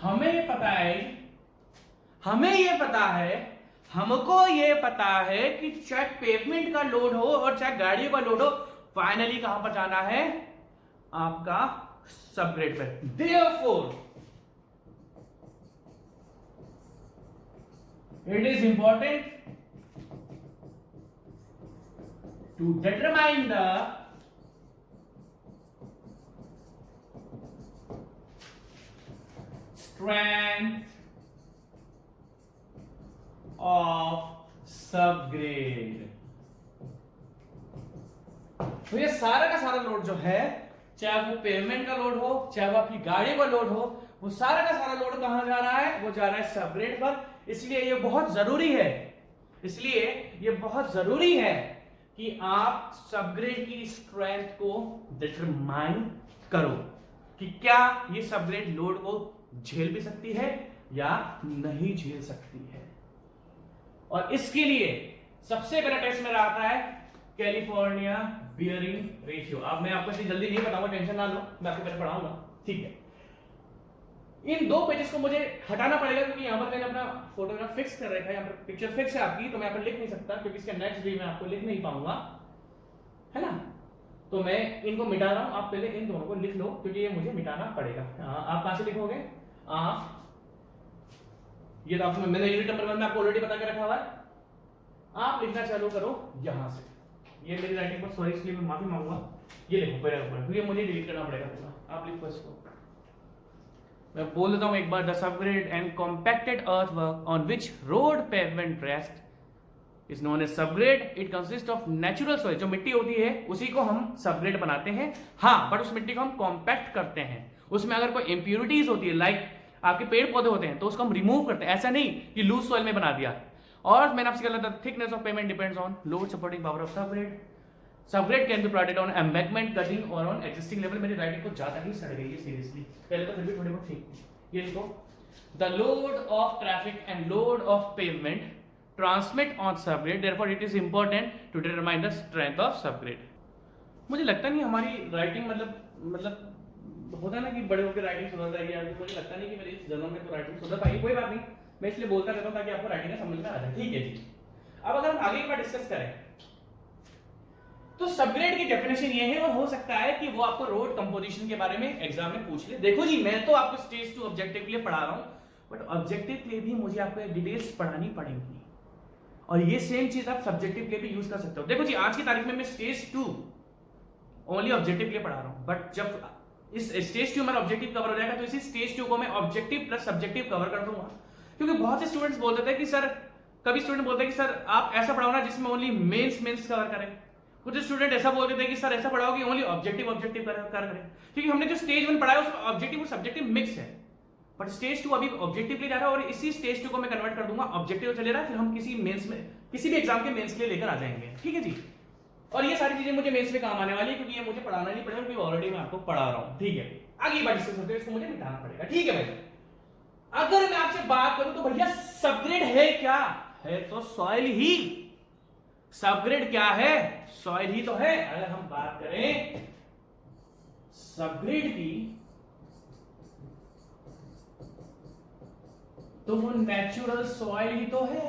हमें पता है, हमको ये पता है कि चाहे पेवमेंट का लोड हो और चाहे गाड़ियों का लोड हो, फाइनली कहां पर जाना है, आपका सबग्रेड पे। Therefore it is important to determine the strength of subgrade। तो ये सारा का सारा लोड जो है, चाहे वो पेवमेंट का लोड हो, चाहे वो आपकी गाड़ी का लोड हो, वो सारा का सारा लोड कहां जा रहा है, वो जा रहा है सबग्रेड पर। इसलिए ये बहुत जरूरी है कि आप सबग्रेड की स्ट्रेंथ को डिटरमाइन करो कि क्या ये सबग्रेड लोड को झेल भी सकती है या नहीं झेल सकती है। और इसके लिए सबसे पहला टेस्ट मेरा आता है कैलिफोर्निया बियरिंग रेशियो। अब मैं आपको इतनी जल्दी नहीं बताऊंगा, टेंशन ना लो, मैं आपको पहले पढ़ाऊंगा, ठीक है। इन दो पेजेस को मुझे हटाना पड़ेगा क्योंकि यहाँ पर मैंने अपना फोटोग्राफ फिक्स कर रखा है, यहाँ पर पिक्चर फिक्स है आपकी, तो मैं यहाँ पर लिख नहीं सकता क्योंकि इसका नेक्स्ट भी मैं आपको लिख नहीं पाऊंगा, है ना। तो मैं इनको मिटा रहा हूं, आप पहले इन दोनों को लिख लो क्योंकि ये मुझे मिटाना पड़ेगा। आप कहां से लिखोगे? ये तो आपको मैंने यूनिट नंबर 1 में आपको ऑलरेडी बता के रखा हुआ है, आप लिखना चालू करो यहां से। ये मेरी राइटिंग पर सॉरी, इसलिए मैं माफी मांगूंगा। ये लिखो पहले ऊपर, क्योंकि मुझे डिलीट करना पड़ेगा पूरा। आप लिखो इसको, मैं बोल देता हूं एक बार। The subgrade and compacted earthwork on which road pavement rest is known as subgrade. It consist of natural soil, जो मिट्टी होती है उसी को हम सबग्रेड बनाते हैं। हाँ, बट उस मिट्टी को हम कॉम्पैक्ट करते हैं, उसमें अगर कोई इंप्यूरिटीज होती है, लाइक आपके पेड़ पौधे होते हैं, तो उसको हम रिमूव करते हैं। ऐसा नहीं कि लूज सॉइल में बना दिया। और मैंने आपसे कहा था thickness of payment depends on load supporting power of subgrade. Subgrade can B plotted on embankment, cutting और ऑन एक्जिस्टिंग लेवल। मेरी राइटिंग को ज्यादा ही सड़ गई है सीरियसली, पहले तो फिर भी थोड़ी बहुत ठीक। ये देखो, the load of traffic and load of pavement transmit on subgrade, therefore it is important to determine the strength of subgrade. मुझे लगता नहीं हमारी राइटिंग मतलब होता ना कि बड़े होकर राइटिंग सुधर जाएगी, मुझे लगता नहीं कि मेरी इस जन्म में तो राइटिंग सुधर पाएगी। कोई बात नहीं, मैं इसलिए बोलता रहता हूं ताकि आपको राइटिंग समझ में आ जाए, ठीक है जी। अब अगर हम आगे की बात डिस्कस करें तो सबग्रेड की डेफिनेशन ये है, और हो सकता है कि वो आपको रोड कंपोजिशन के बारे में एग्जाम में पूछ ले। देखो जी, मैं तो आपको स्टेज 2 ऑब्जेक्टिव के लिए पढ़ा रहा हूं, बट ऑब्जेक्टिव के लिए भी मुझे आपको डिटेल्स पढ़ानी पड़ेंगी, और ये सेम चीज आप सब्जेक्टिव के लिए भी यूज कर सकते हो। देखो जी, आज की तारीख में मैं स्टेज 2 ओनली ऑब्जेक्टिव के लिए पढ़ा रहा हूं, बट जब इस स्टेज 2 हमारा ऑब्जेक्टिव कवर हो जाएगा तो इसी स्टेज 2 को मैं ऑब्जेक्टिव प्लस सब्जेक्टिव कवर कर दूंगा। क्योंकि बहुत से स्टूडेंट्स बोलते थे कि सर, कभी स्टूडेंट बोलते हैं कि सर आप ऐसा पढ़ाओ ना जिसमें ओनली मेंस कवर करें। कुछ स्टूडेंट ऐसा बोलते थे कि सर ऐसा पढ़ाओ कि ओनली ऑब्जेक्टिव कवर करें। क्योंकि हमने जो स्टेज 1 पढ़ाया उसमें ऑब्जेक्टिव और सब्जेक्टिव मिक्स है, बट स्टेज 2 अभी ऑब्जेक्टिव ले जा रहा है, और इसी स्टेज 2 को मैं कन्वर्ट कर दूंगा ऑब्जेक्टिव चले रहा है, फिर हम किसी मेंस में किसी भी एग्जाम के मेंस के लिए लेकर आ जाएंगे, ठीक है जी। और ये सारी चीजें मुझे मेंस में काम आने वाली है, क्योंकि ये मुझे पढ़ाना नहीं पड़ेगा, क्योंकि ऑलरेडी मैं आपको पढ़ा रहा हूं, ठीक है। आगे बात डिस्कस करते हैं, इसको मुझे मिटाना पड़ेगा, ठीक है भाई। अगर मैं आपसे बात करूं तो भैया सबग्रेड है क्या? है तो सॉइल ही। सबग्रेड क्या है? सॉइल ही तो है। अगर हम बात करें सबग्रेड की तो वो नेचुरल सॉइल ही तो है।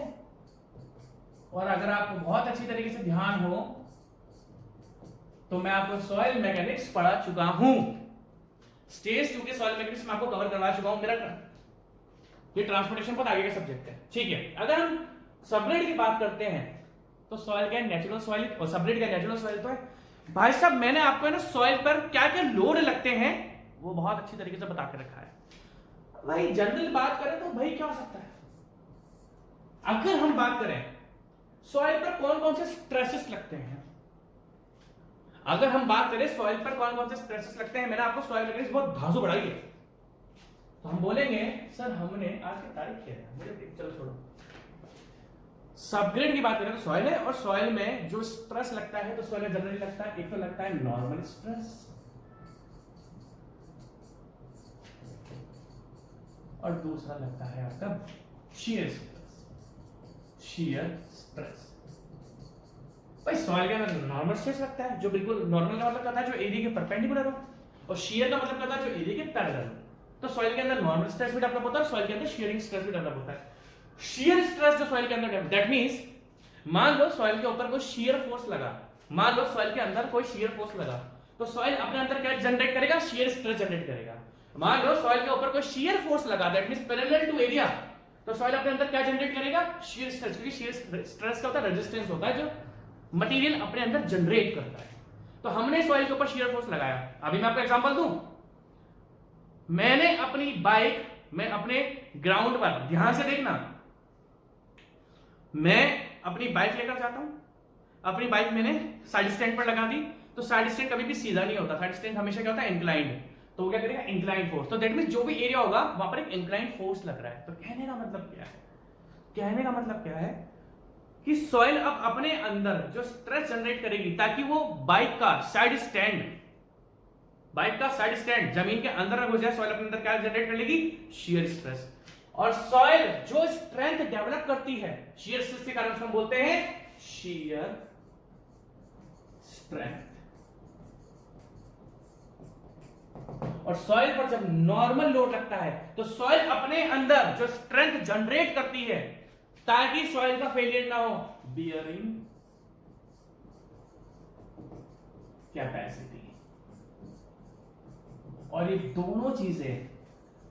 और अगर आपको बहुत अच्छी तरीके से ध्यान हो तो मैं आपको सॉइल मैकेनिक्स पढ़ा चुका हूं। स्टेज 2 के सॉइल मैकेनिक्स में आपको कवर करवा चुका हूं। मेरा ये ट्रांसपोर्टेशन बहुत आगे का सब्जेक्ट है, ठीक है। अगर हम सबग्रेड की बात करते हैं तो सॉइल क्या है? Natural soil. और सबग्रेड का नेचुरल सॉइल तो है। भाई साहब, मैंने आपको ना सॉइल पर क्या क्या लोड लगते हैं वो बहुत अच्छी तरीके से बता के रखा है। भाई जनरल बात करें तो भाई क्या हो सकता है, अगर हम बात करें सॉइल पर कौन कौन से स्ट्रेसेस लगते हैं, अगर हम बात करें सॉइल पर कौन कौन से स्ट्रेसेस लगते हैं, मैंने आपको सॉइल मैकेनिक्स बहुत धांसू बढ़ाई है, तो हम बोलेंगे सर हमने आज की तारीख क्या है, मुझे चलो छोड़ो। सबग्रेड की बात करें तो सॉइल है, और सॉइल में जो स्ट्रेस लगता है तो सॉइल में जनरली लगता है, एक तो लगता है नॉर्मल स्ट्रेस और दूसरा लगता है आपका शियर स्ट्रेस। शियर स्ट्रेस भाई, सॉइल के अंदर नॉर्मल स्ट्रेस लगता है, जो बिल्कुल नॉर्मल का मतलब कहता है जो एरिया के परपेंडिकुलर हो, और शियर का मतलब कहता है जो एरिया के पैरेलल हो। तो सॉइल के अंदर नॉर्मल स्ट्रेस भी डेवलप होता है, सॉइल के अंदर शियरिंग स्ट्रेस भी डेवलप होता है। शियर स्ट्रेस जो सॉइल के अंदर, दैट मींस मान लो सॉइल के ऊपर कोई शियर फोर्स लगा, मान लो सॉइल के अंदर कोई शियर फोर्स लगा, तो सॉइल अपने अंदर क्या जनरेट करेगा? शियर स्ट्रेस जनरेट करेगा। मान लो सॉइल के ऊपर कोई शियर फोर्स लगा, that means parallel to area, तो सॉइल अपने अंदर क्या जनरेट करेगा? Shear stress. क्योंकि शियर स्ट्रेस का होता है रेजिस्टेंस होता है जो मटेरियल अपने अंदर जनरेट करता है। तो हमने सॉइल के ऊपर शियर फोर्स लगाया। अभी मैं आपको एग्जांपल दूं, मैंने अपनी बाइक में अपने ग्राउंड पर, ध्यान से देखना, मैं अपनी बाइक लेकर जाता हूं, अपनी बाइक मैंने साइड स्टैंड पर लगा दी, तो साइड स्टैंड कभी भी सीधा नहीं होता, साइड स्टैंड हमेशा क्या होता है? इंक्लाइंड। तो वो क्या करेगा? Inclined force. तो दैट मींस जो भी एरिया होगा वहां पर एक इंक्लाइंड फोर्स लग रहा है। तो कहने का मतलब क्या है? कहने का मतलब क्या है कि सॉइल अब अपने अंदर जो स्ट्रेस जनरेट करेगी ताकि वो बाइक का साइड स्टैंड बाइक का साइड स्टैंड जमीन के अंदर ना घुस जाए, सॉइल अपने अंदर क्या जनरेट कर लेगी, शियर स्ट्रेस। और सॉइल जो स्ट्रेंथ डेवलप करती है शियर स्ट्रेस के कारण, उसको हम बोलते हैं शियर स्ट्रेंथ। और सॉइल पर जब नॉर्मल लोड लगता है तो सॉइल अपने अंदर जो स्ट्रेंथ जनरेट करती है ताकि सॉइल का फेलियर ना हो, बियरिंग कैपेसिटी। और ये दोनों चीजें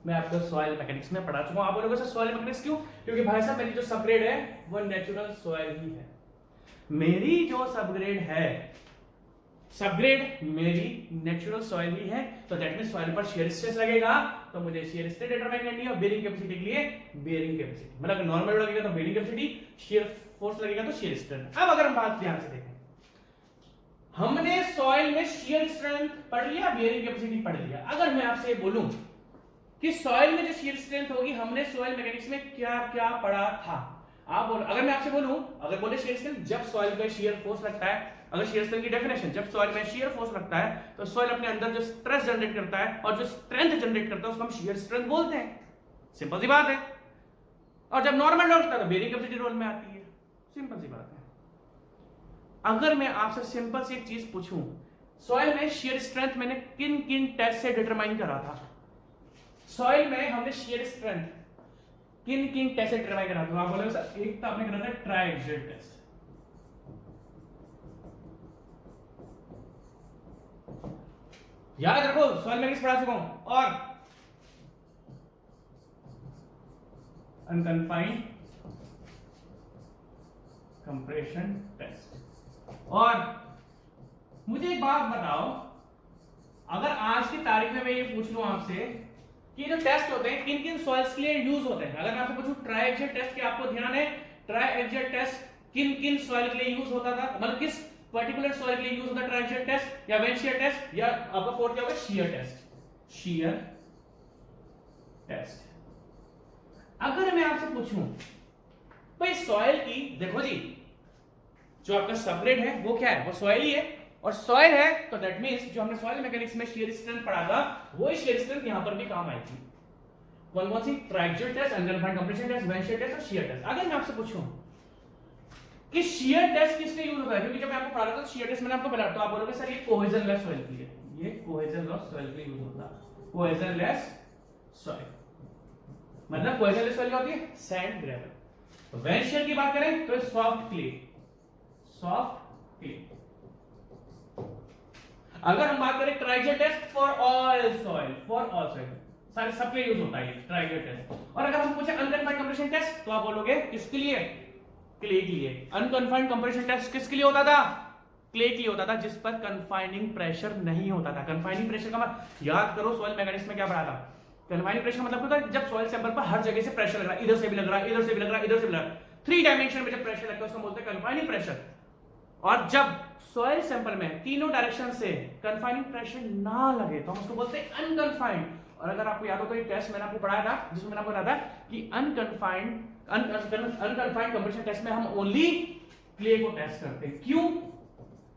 मैं आपको सॉइल मैकेनिक्स में पढ़ा चुका हूं। आप बोलोगे सर सॉइल मैकेनिक्स क्यों? क्योंकि भाई साहब मेरी जो सबग्रेड है वो नेचुरल सॉइल ही है। मेरी जो सबग्रेड है, सबग्रेड मेरी नेचुरल सॉइल ही है, तो दैट मींस सॉइल पर शियर स्ट्रेस लगेगा तो मुझे शियर स्ट्रेस डिटरमाइन करनी है, और बेयरिंग कैपेसिटी के लिए बेयरिंग कैपेसिटी, मतलब नॉर्मल लगेगा तो बेयरिंग कैपेसिटी, शियर फोर्स लगेगा तो शियर स्ट्रेंथ। अब अगर हम बात ध्यान से देखें, हमने सॉइल में शियर स्ट्रेंथ पढ़ लिया, बेयरिंग कैपेसिटी पढ़ लिया। अगर मैं आपसे बोलूं कि सॉइल में जो शियर स्ट्रेंथ होगी, हमने सॉइल मैकेनिक्स में क्या क्या पढ़ा था, आप बोलो। अगर मैं आपसे बोलूं, अगर बोले शियर स्ट्रेंथ, जब सॉइल पे शियर फोर्स लगता है, अगर शियर स्ट्रेंथ की डेफिनेशन, जब सॉइल में शियर फोर्स लगता है तो सॉइल अपने अंदर जो स्ट्रेस जनरेट करता है और जो स्ट्रेंथ जनरेट करता है उसको हम शियर स्ट्रेंथ बोलते हैं। सिंपल सी बात है। और जब नॉर्मल लोड लगता है तो बेयरिंग कैपेसिटी रोल में आती है। सिंपल सी बात है। अगर मैं आपसे सिंपल सी एक चीज पूछूं, सॉइल में शियर स्ट्रेंथ मैंने किन किन टेस्ट से डिटरमाइन करा था? सॉइल में हमने शियर स्ट्रेंथ किन किन टेस्ट से डिटरमाइन करा था? आप बोलोगे सर एक तो आपने करा था ट्राइएक्सियल टेस्ट, याद रखो सॉइल में किस पढ़ा चुका हूं, और अनकन्फाइंड कंप्रेशन टेस्ट। और मुझे एक बात बताओ, अगर आज की तारीख में मैं ये पूछ लूं आपसे कि जो टेस्ट होते हैं किन किन सॉइल्स के लिए यूज होते हैं, अगर मैं आपसे पूछूं ट्राइएक्सियल टेस्ट, के आपको ध्यान है ट्राइएक्सियल टेस्ट किन किन सॉइल के लिए यूज होता था, मतलब किस पर्टिकुलर सॉइल के लिए यूज होता है ट्राइएक्सियल टेस्ट, या वेन शियर टेस्ट, या आपका फोर्थ क्या होगा शियर टेस्ट, शियर टेस्ट। अगर मैं आपसे पूछूं भाई सॉइल की, देखो जी जो आपका सबग्रेड है वो क्या है, वो सॉइल ही है, और सॉइल है तो दैट मींस जो हमने सॉइल मैकेनिक्स में शियर स्ट्रेंथ पढ़ा था वही शियर स्ट्रेंथ यहां पर भी काम आएगी। कौन कौन सी? Triaxial test, unconfined compression test, vane shear test और शियर टेस्ट। अगर मैं आपसे पूछूं कि शियर टेस्ट किस लिए यूज होता है, क्योंकि जब मैं आपको पढ़ा था तो शियर टेस्ट मैंने आपको बताया, तो आप बोलोगे सर ये कोहेजन लेस सॉइल के लिए, ये कोहेजन लेस सॉइल के लिए यूज होता है। कोहेजन लेस सॉइल मतलब कोहेजन लेस सॉइल क्या होती है? Sand, gravel. वेन शियर की बात करें तो सॉफ्ट क्ले, सॉफ्ट क्ले। अगर हम बात करें triaxial test for all soil, for all soil सारे सब के यूज होता है ट्राइएक्सियल टेस्ट। और अगर हम पूछे अनकन्फाइंड कंप्रेशन टेस्ट तो आप बोलोगे किसके लिए? क्ले के लिए। अनकन्फाइंड कंप्रेशन टेस्ट किसके लिए होता था? क्ले के लिए होता था, जिस पर कन्फाइनिंग प्रेशर नहीं होता था। कन्फाइनिंग प्रेशर का मतलब याद करो सॉइल मैकेनिक्स में क्या पढ़ा था। कन्फाइनिंग प्रेशर मतलब होता है जब सॉइल सैंपल पर हर जगह से प्रेशर लग रहा है, इधर से भी लग रहा है, इधर से भी लग रहा है, इधर से भी लग रहा है, 3 डायमेंशन में जब प्रेशर लगता है उसको बोलते हैं कन्फाइनिंग प्रेशर। और जब सॉइल सैंपल में तीनों डायरेक्शन से कन्फाइनिंग प्रेशर ना लगे तो हम उसको बोलते हैं अनकन्फाइंड। और अगर आपको याद हो तो ये टेस्ट मैंने आपको पढ़ाया था जिसमें मैंने आपको बताया था कि अनकन्फाइंड कंप्रेशन टेस्ट में हम ओनली क्ले को टेस्ट करते हैं। क्यों?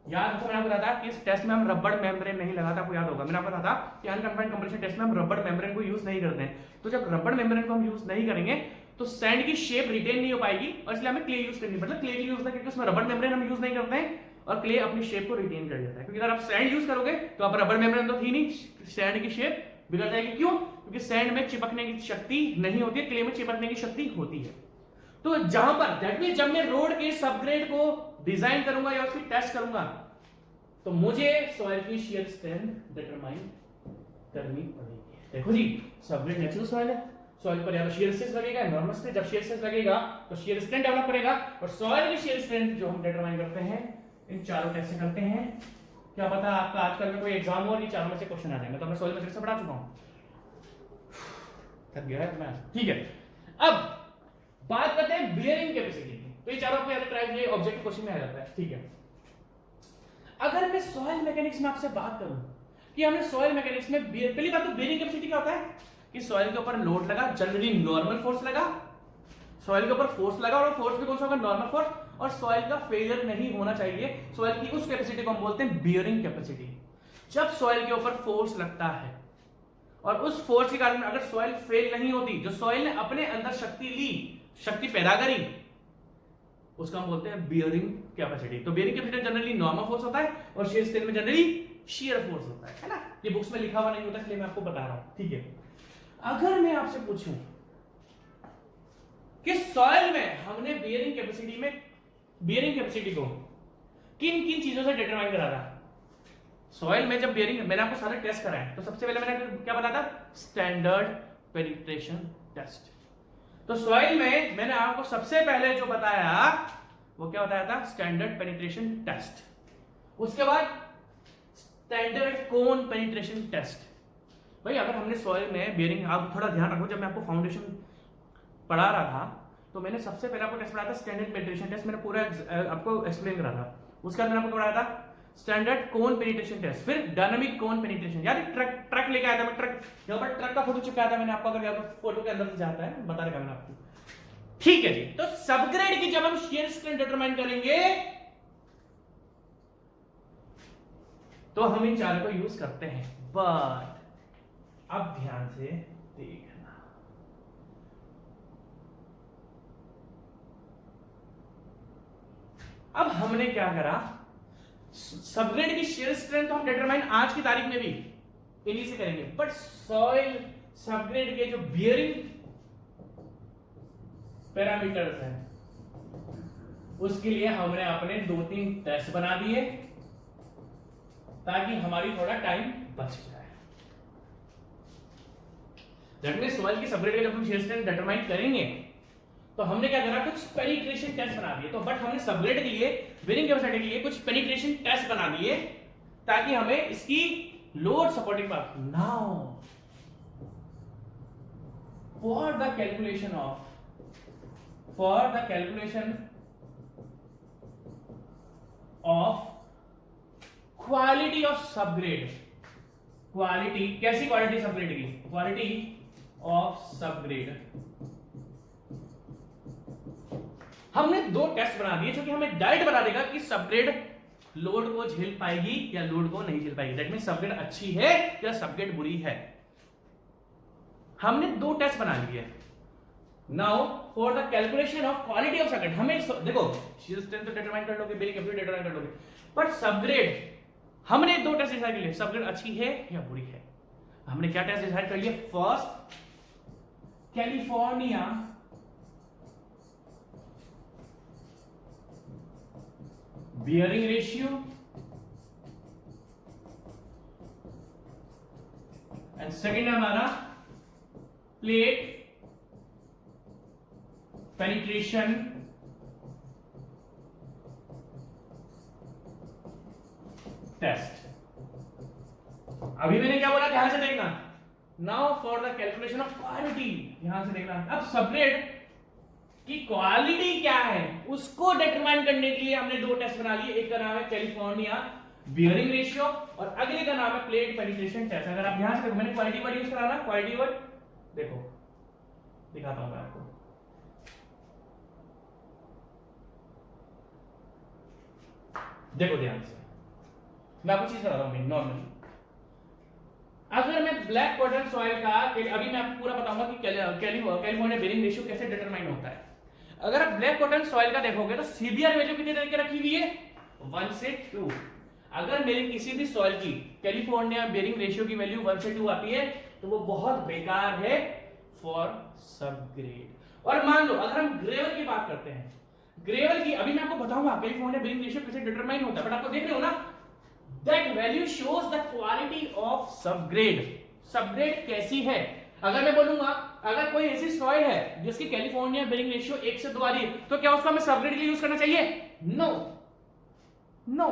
याद रखो मैंने आपको बताया था कि इस टेस्ट में हम रबड़ मेम्ब्रेन नहीं लगाता, आपको याद होगा मैंने आपको बताया था कि अनकन्फाइंड कंप्रेशन टेस्ट में हम रबड़ मेम्ब्रेन को यूज नहीं करते हैं। तो जब रबड़ मेम्ब्रेन को हम यूज नहीं करेंगे तो सैंड की शेप रिटेन नहीं हो पाएगी, और इसलिए हमें क्ले यूज करनी पड़ता है। क्ले यूज होता है क्योंकि उसमें रबड़ मेम्ब्रेन हम यूज नहीं करते हैं और क्ले अपनी शेप को रिटेन कर लेता है। क्योंकि अगर आप सैंड यूज करोगे तो आप रबड़ मेम्ब्रेन तो थी नहीं, सैंड की शेप बिगड़ जाएगी। क्यों? क्योंकि सैंड में चिपकने की शक्ति नहीं होती है, क्ले में चिपकने की शक्ति होती है। तो जहां पर दैट मींस जब मैं रोड के सबग्रेड को डिजाइन करूंगा या उसकी टेस्ट करूंगा तो मुझे सॉइल की शियर स्ट्रेंथ डिटरमाइन करनी पड़ेगी। देखो जी सबग्रेड नेचुरल सॉइल है, सॉइल पर या तो शियर स्ट्रेस लगेगा, नॉर्मल स्ट्रेस, जब शियर स्ट्रेस लगेगा तो शियर स्ट्रेंथ डेवलप करेगा। और सॉइल की शियर स्ट्रेंथ जो हम डिटरमाइन करते हैं इन चारों टेस्ट से करते हैं। क्या पता आपका आजकल में कोई एग्जाम हो और ये चारों में से क्वेश्चन आ जाए। मैं तो अपने सॉइल मैकेनिक्स से पढ़ा चुका हूं, थक गया है मैं। ठीक है, अब बात करते हैं बियरिंग कैपेसिटी की। तो ये चारों आपको याद रखना है, ऑब्जेक्टिव क्वेश्चन में आ जाता है। ठीक है, अगर मैं सॉइल मैकेनिक्स में आपसे बात करूं कि हमने सॉइल मैकेनिक्स में पहली बात तो बियरिंग कैपेसिटी क्या होता है कि सॉइल के ऊपर लोड लगा, जनरली नॉर्मल फोर्स लगा, सॉइल के ऊपर फोर्स लगा और फोर्स भी कौन सा होगा? नॉर्मल फोर्स, और सॉइल का फेलियर नहीं होना चाहिए। सॉइल की उस कैपेसिटी को हम बोलते हैं बियरिंग कैपेसिटी। जब सॉइल के ऊपर फोर्स लगता है और उस फोर्स के कारण अगर सॉइल फेल नहीं होती, जो सॉइल ने अपने अंदर शक्ति ली, शक्ति पैदा करी, उसका हम बोलते हैं बियरिंग कैपेसिटी। तो bearing capacity generally normal force होता है और shear स्ट्रेन में जनरली shear फोर्स होता है ना। ये बुक्स में लिखा हुआ नहीं होता, इसलिए मैं आपको बता रहा हूं, ठीक है। अगर मैं आपसे पूछूं कि सॉइल में हमने बियरिंग कैपेसिटी को किन किन चीजों से डिटरमाइन करा था? सॉइल में जब बियरिंग, मैंने आपको सारे टेस्ट कराए, तो सबसे पहले मैंने क्या बताया था? Standard penetration test. तो सॉइल में मैंने आपको सबसे पहले जो बताया वो क्या बताया था? Standard penetration test. उसके बाद स्टैंडर्ड कोन पेनिट्रेशन टेस्ट। भाई अगर हमने सॉइल में बियरिंग, आप थोड़ा ध्यान रखो, जब मैं आपको फाउंडेशन पढ़ा रहा था तो मैंने सबसे पहले आपको टेस्ट पढ़ाया था स्टैंडर्ड पेनिट्रेशन टेस्ट, मैंने पूरा आपको एक्सप्लेन करा था। उसके बाद मैंने आपको पढ़ाया था स्टैंडर्ड कोन पेनिट्रेशन टेस्ट, फिर डायनामिक कोन पेनिट्रेशन। यार ट्रक लेके आया था मैं, ट्रक यहाँ पर ट्रक का फोटो चिपकाया था मैंने आपको, अगर यहाँ पर फोटो के अंदर से जाता है बता रहा मैंने आपको, ठीक है जी। तो सबग्रेड की जब हम shear स्ट्रेन डिटरमाइन करेंगे तो हम इन चारों को यूज करते हैं, बट अब ध्यान से देखना, अब हमने क्या करा, सबग्रेड की shear स्ट्रेंथ तो हम डिटरमाइन आज की तारीख में भी इन्हीं से करेंगे, बट सॉइल सबग्रेड के जो बियरिंग पैरामीटर्स हैं उसके लिए हमने अपने 2-3 टेस्ट बना दिए ताकि हमारी थोड़ा टाइम बच जाए। दैट मींस सॉइल की सबग्रेड का जब हम shear स्ट्रेंथ डिटरमाइन करेंगे तो हमने क्या करा, कुछ पेनिट्रेशन टेस्ट बना दिए। तो बट हमने सबग्रेड के लिए, बियरिंग कैपेसिटी के लिए कुछ पेनिट्रेशन टेस्ट बना दिए ताकि हमें इसकी load supporting power. Now for the calculation of quality of subgrade, quality कैसी क्वालिटी सबग्रेड की? क्वालिटी ऑफ सबग्रेड हमने 2 टेस्ट बना दिए जो कि हमें डायरेक्ट बता देगा कि सबग्रेड लोड को झेल पाएगी या लोड को नहीं झेल पाएगी। दैट मींस सबग्रेड अच्छी है या सबग्रेड बुरी है। हमने 2 टेस्ट बना लिए। Now for the calculation of quality of subgrade, हमें देखो shear स्ट्रेंथ तो डिटरमाइन कर लोगे, बियरिंग कैपेसिटी डिटरमाइन कर लोगे, बट सबग्रेड हमने 2 टेस्ट डिसाइड कर लिए, सबग्रेड अच्छी है या बुरी है। हमने क्या टेस्ट डिसाइड कर लिए? First California bearing ratio and second हमारा प्लेट पेनिट्रेशन टेस्ट। अभी मैंने क्या बोला, ध्यान से देखना। Now for the calculation of quality, ध्यान से देखना। अब सबग्रेड की क्वालिटी क्या है उसको डिटरमाइन करने के लिए हमने 2 टेस्ट बना लिए। एक का नाम है कैलिफोर्निया बियरिंग रेशियो और अगले का नाम है प्लेट पेनिट्रेशन टेस्ट। अगर आप ध्यान से देखो, मैंने क्वालिटी वर्ड यूज करा ना, क्वालिटी वर्ड देखो दिखाता हूं मैं आपको। देखो ध्यान से, मैं आपको चीज बताता हूं। नॉर्मली अगर मैं ब्लैक कॉटन सॉइल का, अभी मैं आपको पूरा बताऊंगा कि कैलिफोर्निया बियरिंग रेशियो कैसे डिटरमाइन होता है। अगर आप ब्लैक कॉटन सॉइल का देखोगे तो सीबीआर वैल्यू कितने तरह की रखी हुई है? 1 से 2। अगर मेरी किसी भी सॉइल की कैलिफोर्निया बियरिंग रेशियो की वैल्यू 1 से 2 आती है तो वो बहुत बेकार है फॉर सबग्रेड। और मान लो अगर हम ग्रेवल की बात करते हैं, ग्रेवल की अभी मैं आपको बताऊंगा कैलिफोर्निया बियरिंग रेशियो कैसे डिटरमाइन होता है, बट आपको देख रहे हो ना, that value shows the quality of subgrade. Subgrade कैसी है? अगर मैं बोलूंगा अगर कोई ऐसी सॉइल है जिसकी कैलिफोर्निया बियरिंग रेशियो 1 से 2 आ रही है तो क्या उसको हमें सबग्रेड के लिए यूज करना चाहिए? नो।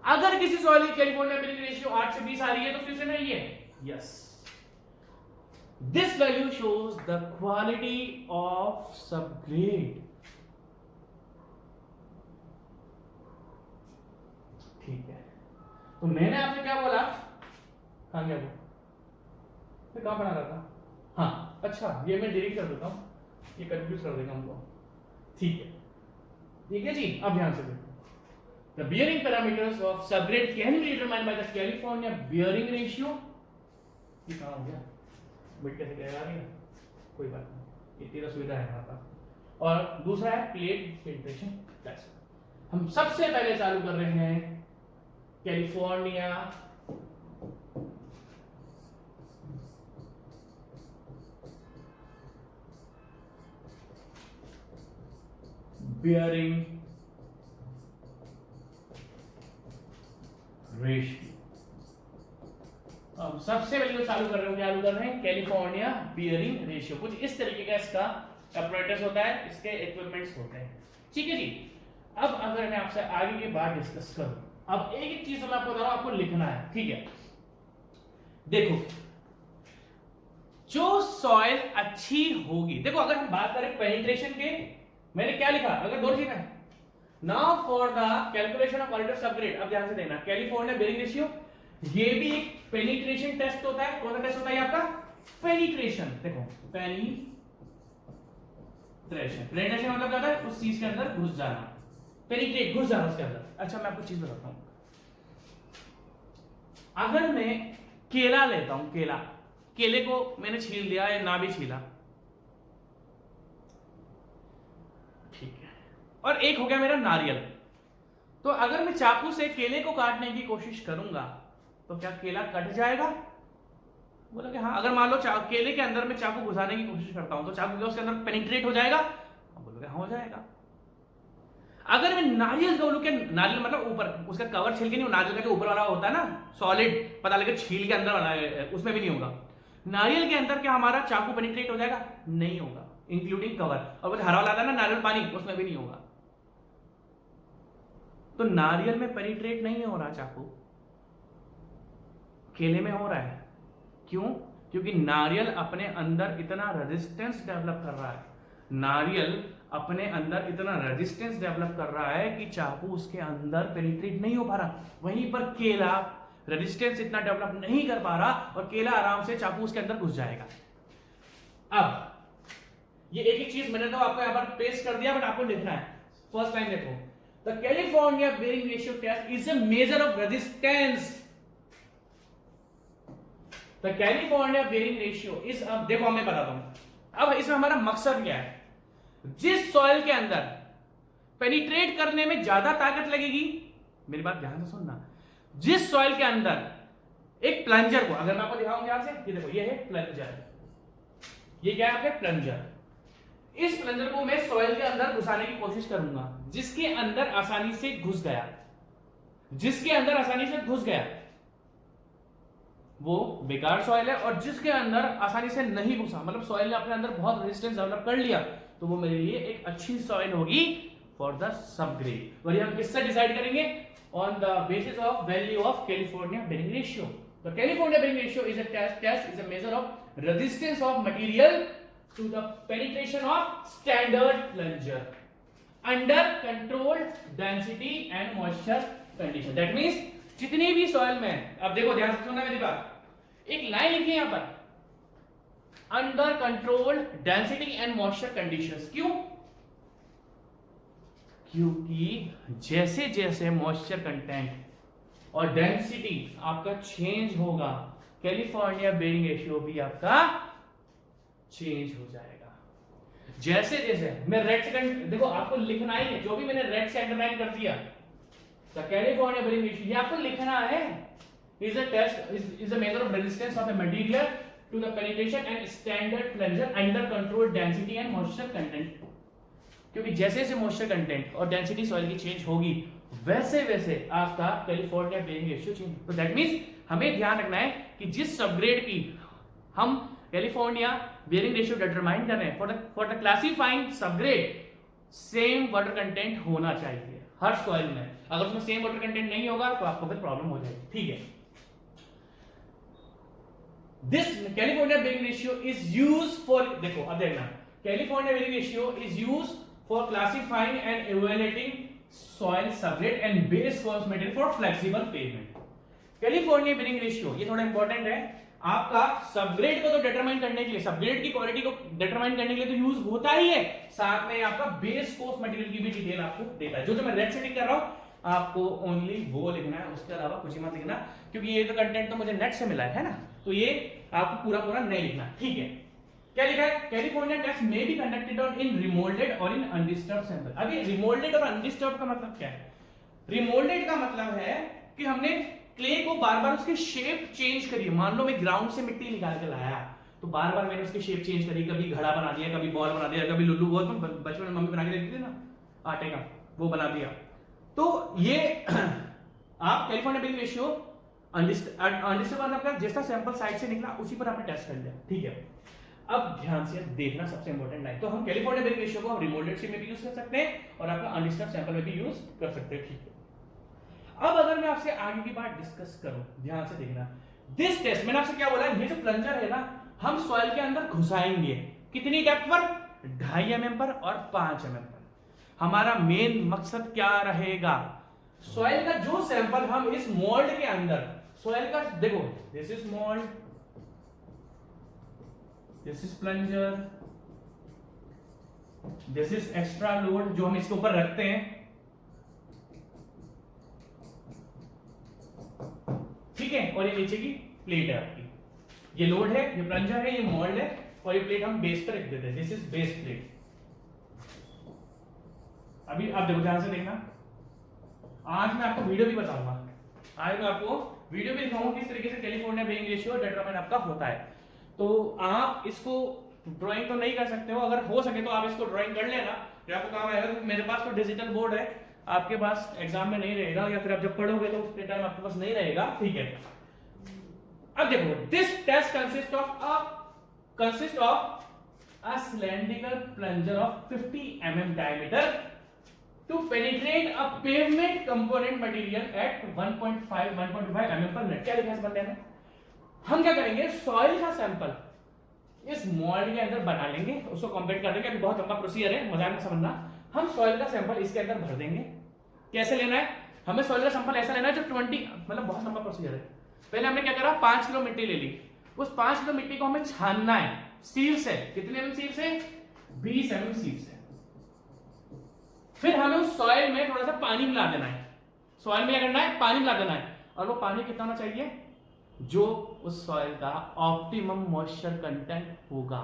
अगर किसी सॉइल की कैलिफोर्निया बियरिंग रेशियो 8 से 20 आ रही है तो फिर से नहीं है। Yes, this value shows the quality of subgrade. ठीक है, तो मैंने आपसे क्या बोला? कहां गया वो? मैं कहां पढ़ा रहा था? हाँ अच्छा, ये मैं डिलीट कर देता हूं, ये कंफ्यूज कर देगा हमको। ठीक है जी, अब ध्यान से देखो। The bearing parameters of subgrade can be determined by the California bearing ratio. ये कहां हो गया, बिट कैसे कह रही है, कोई बात नहीं, इतनी तो सुविधा है हमारे पास। और दूसरा है प्लेट फिल्ट्रेशन टेस्ट। हम सबसे पहले चालू कर रहे हैं कैलिफोर्निया बियरिंग रेशियो। अब सबसे पहले जो चालू कर रहे हो, क्या चालू कर रहे हैं, कैलिफोर्निया बियरिंग रेशियो। कुछ इस तरीके का इसका apparatus होता है, इसके इक्विपमेंट्स होते हैं, ठीक है जी। अब अगर मैं आपसे आगे की बात डिस्कस करूं, अब एक एक चीज मैं आपको बता रहा हूं, आपको लिखना है, ठीक है। देखो, जो सॉइल अच्छी होगी, देखो अगर हम बात करें पेनिट्रेशन के, मैंने क्या लिखा, अगर दो चीजें, now for the calculation of quality of subgrade, अब ध्यान से देखना, कैलिफोर्निया बियरिंग रेशियो, ये भी एक पेनिट्रेशन टेस्ट होता है। कौन सा टेस्ट होता है आपका, पेनिट्रेशन। देखो पेनिट्रेशन, पेनिट्रेशन मतलब क्या होता है, उस चीज के अंदर घुस जाना, पेनिट्रेट, घुस जाना उसके अंदर। अच्छा मैं आपको चीज बताता हूं, अगर मैं केला लेता हूं, केला, केले को मैंने छील दिया या ना भी छीला, ठीक है, और एक हो गया मेरा नारियल, तो अगर मैं चाकू से केले को काटने की कोशिश करूंगा तो क्या केला कट जाएगा? बोला कि हाँ। अगर मान लो केले के अंदर मैं चाकू घुसाने की कोशिश करता हूं तो चाकू क्या उसके अंदर पेनिट्रेट हो जाएगा? बोलोगे हाँ हो जाएगा। अगर मैं नारियल का बोलूं कि नारियल मतलब ऊपर उसका कवर छिल के नहीं, नारियल का जो ऊपर वाला होता है ना सॉलिड, पता लगे छील के अंदर वाला है, उसमें भी नहीं होगा। नारियल के अंदर क्या हमारा चाकू पेनिट्रेट हो जाएगा? नहीं होगा, इंक्लूडिंग कवर। और वो हरा वाला आता है ना नारियल पानी, उसमें भी नहीं होगा। तो नारियल में पेनिट्रेट नहीं हो रहा चाकू, केले में हो रहा है। क्यों? क्योंकि नारियल अपने अंदर इतना रेजिस्टेंस डेवलप कर रहा है, नारियल अपने अंदर इतना रेजिस्टेंस डेवलप कर रहा है कि चाकू उसके अंदर पेनिट्रेट नहीं हो पा रहा। वहीं पर केला रेजिस्टेंस इतना डेवलप नहीं कर पा रहा और केला आराम से चाकू उसके अंदर घुस जाएगा। अब ये एक एक चीज मैंने तो आपको यहां पर पेस्ट कर दिया, बट आपको लिखना है। फर्स्ट लाइन देखो, the California bearing ratio test is a measure of resistance. The California bearing ratio is, अब देखो मैं बताता हूं, अब इसमें हमारा मकसद क्या है। जिस सॉइल के अंदर पेनिट्रेट करने में ज्यादा ताकत लगेगी, मेरी बात ध्यान से सुनना, जिस सॉइल के अंदर एक प्लंजर को, अगर मैं आपको दिखाऊं ध्यान से, ये देखो ये है प्लंजर, ये क्या है आपके प्लंजर। इस प्लंजर को मैं सॉइल के अंदर घुसाने की कोशिश करूंगा, जिसके अंदर आसानी से घुस गया, जिसके अंदर आसानी से घुस गया वो बेकार सॉइल है, और जिसके अंदर आसानी से नहीं घुसा, मतलब सॉइल ने अपने अंदर बहुत रेजिस्टेंस डेवलप कर लिया, तो वो मेरे लिए एक अच्छी सॉइल होगी फॉर द सबग्रेड। और ये हम किससे डिसाइड करेंगे? On the basis of value of California bearing ratio. The California bearing ratio is a test is a measure of resistance of material to the penetration of standard plunger under controlled density and moisture condition। that means जितनी भी soil में, अब देखो ध्यान से सुनना मेरी बात, एक लाइन लिखी है यहां पर, under controlled density and moisture conditions. क्यों? क्योंकि जैसे जैसे मॉइस्चर कंटेंट और डेंसिटी आपका चेंज होगा, कैलिफोर्निया बेयरिंग रेशियो भी आपका चेंज हो जाएगा। जैसे जैसे मैं रेड से, देखो आपको लिखना ही है, जो भी मैंने रेड से अंडरलाइन कर दिया, द कैलिफोर्निया बेयरिंग रेशियो, ये आपको लिखना है, is a test is a measure of resistance of a material to the penetration and standard plunger under control density and moisture content. क्योंकि जैसे जैसे मॉइस्चर कंटेंट और डेंसिटी सॉइल की change होगी, वैसे वैसे आपका कैलिफोर्निया बेयरिंग रेशियो चेंज। तो दैट मींस हमें ध्यान रखना है कि जिस सबग्रेड की हम कैलिफोर्निया बेयरिंग रेशियो डिटरमाइन कर रहे हैं, for the classifying subgrade same water content होना चाहिए हर सॉइल में। अगर उसमें सेम वाटर कंटेंट नहीं होगा तो आपको फिर प्रॉब्लम हो जाएगी, ठीक है। This California bearing ratio is used for, देखो अब देखना, California bearing ratio is used for classifying and evaluating soil subgrade and base course material for flexible pavement. California bearing ratio ये थोड़ा इंपॉर्टेंट है आपका, सबग्रेड को तो डिटरमाइन करने के लिए, सबग्रेड की क्वालिटी को डिटरमाइन करने के लिए तो यूज होता ही है, साथ में आपका बेस कोर्स मटेरियल की भी डिटेल आपको देता है। जो मैं रेड से टिक कर रहा हूं, आपको ओनली वो लिखना है, उसके अलावा कुछ ही मत लिखना, क्योंकि ये तो कंटेंट तो मुझे नेट से मिला है ना, तो ये आपको पूरा पूरा नहीं लिखना, ठीक है। क्या लिखा है? California test may be conducted on in remoulded और इन अनडिस्टर्ब्ड सैंपल। अभी रिमोल्डेड और अनडिस्टर्ब्ड का मतलब क्या है? रिमोल्डेड का मतलब है कि हमने क्ले को बार बार उसकी शेप चेंज करी। मान लो मैं ग्राउंड से मिट्टी निकाल के लाया, तो बार बार मैंने उसकी शेप चेंज करी, कभी घड़ा बना दिया, कभी बॉल बना दिया, कभी लुल्लू बॉल, बचपन में मम्मी बना के देती थी ना आटे का, वो बना दिया। तो ये आप कैलिफोर्निया बेरिंग रेशियो अनडिस्टर्ब मतलब जैसा सैंपल साइड से निकला उसी पर आपने टेस्ट कर लिया, ठीक है। अब ध्यान से देखना, सबसे इंपॉर्टेंट लाइन, तो हम कैलिफोर्निया बेरिंग रेशियो को हम रिमोल्डेड शेप में भी यूज कर सकते हैं और आपका अनडिस्टर्ब सैंपल में भी यूज कर सकते हैं, ठीक है। अब अगर मैं आपसे आगे की बात डिस्कस करूं, ध्यान से देखना, दिस टेस्ट मैंने आपसे क्या बोला, ये जो प्लंजर है ना, हम सॉइल के अंदर घुसाएंगे, कितनी डेप्थ पर? 2.5 mm पर और 5 mm पर। हमारा मेन मकसद क्या रहेगा? सॉइल का जो सैंपल हम इस मोल्ड के अंदर, सॉइल का देखो, this is mould, this is plunger, this is extra load जो हम इसके ऊपर रखते हैं, ठीक है, और ये नीचे की प्लेट है आपकी, ये लोड है, ये प्लंजर है, ये मोल्ड है, और ये प्लेट हम बेस पर रख देते हैं, दिस इज बेस प्लेट। अभी आप देखो, ध्यान से देखना, आज मैं आपको वीडियो भी बताऊंगा, आज मैं आपको वीडियो भी दिखाऊंगा किस तरीके से कैलिफोर्निया बेरिंग रेशियो डिटरमाइन आपका होता है। तो आप इसको ड्राइंग तो नहीं कर सकते हो, अगर हो सके तो आप इसको ड्राइंग कर लेना, जो आपको काम आएगा। तो मेरे पास तो डिजिटल बोर्ड है, आपके पास एग्जाम में नहीं रहेगा, या फिर आप जब पढ़ोगे तो उस टाइम आपके पास नहीं रहेगा, ठीक है। अब देखो, this test consist of a cylindrical plunger of 50 mm diameter to penetrate a pavement component material at 1.5 mm per minute। क्या लिखा है इस बंदे ने? हम क्या करेंगे, सॉइल का सैंपल इस मोल्ड के अंदर बना लेंगे, उसको कॉम्पैक्ट कर देंगे, अभी बहुत लंबा प्रोसीजर है, मजाक में समझना। हम सॉइल का सैंपल इसके अंदर भर देंगे। कैसे लेना है? हमें सॉइल का सैंपल ऐसा लेना है जो 20, मतलब बहुत लंबा प्रोसीजर है। पहले हमने क्या करा, 5 किलो मिट्टी ले ली, उस 5 किलो मिट्टी को हमें छानना है सील से। कितने mm सील से? 20 mm सील से। फिर हमें उस सॉइल में थोड़ा सा पानी मिला देना है। सॉइल में क्या करना है? पानी मिला देना है। और वो पानी कितना होना चाहिए? जो उस सॉइल का ऑप्टिमम मॉइस्चर कंटेंट होगा।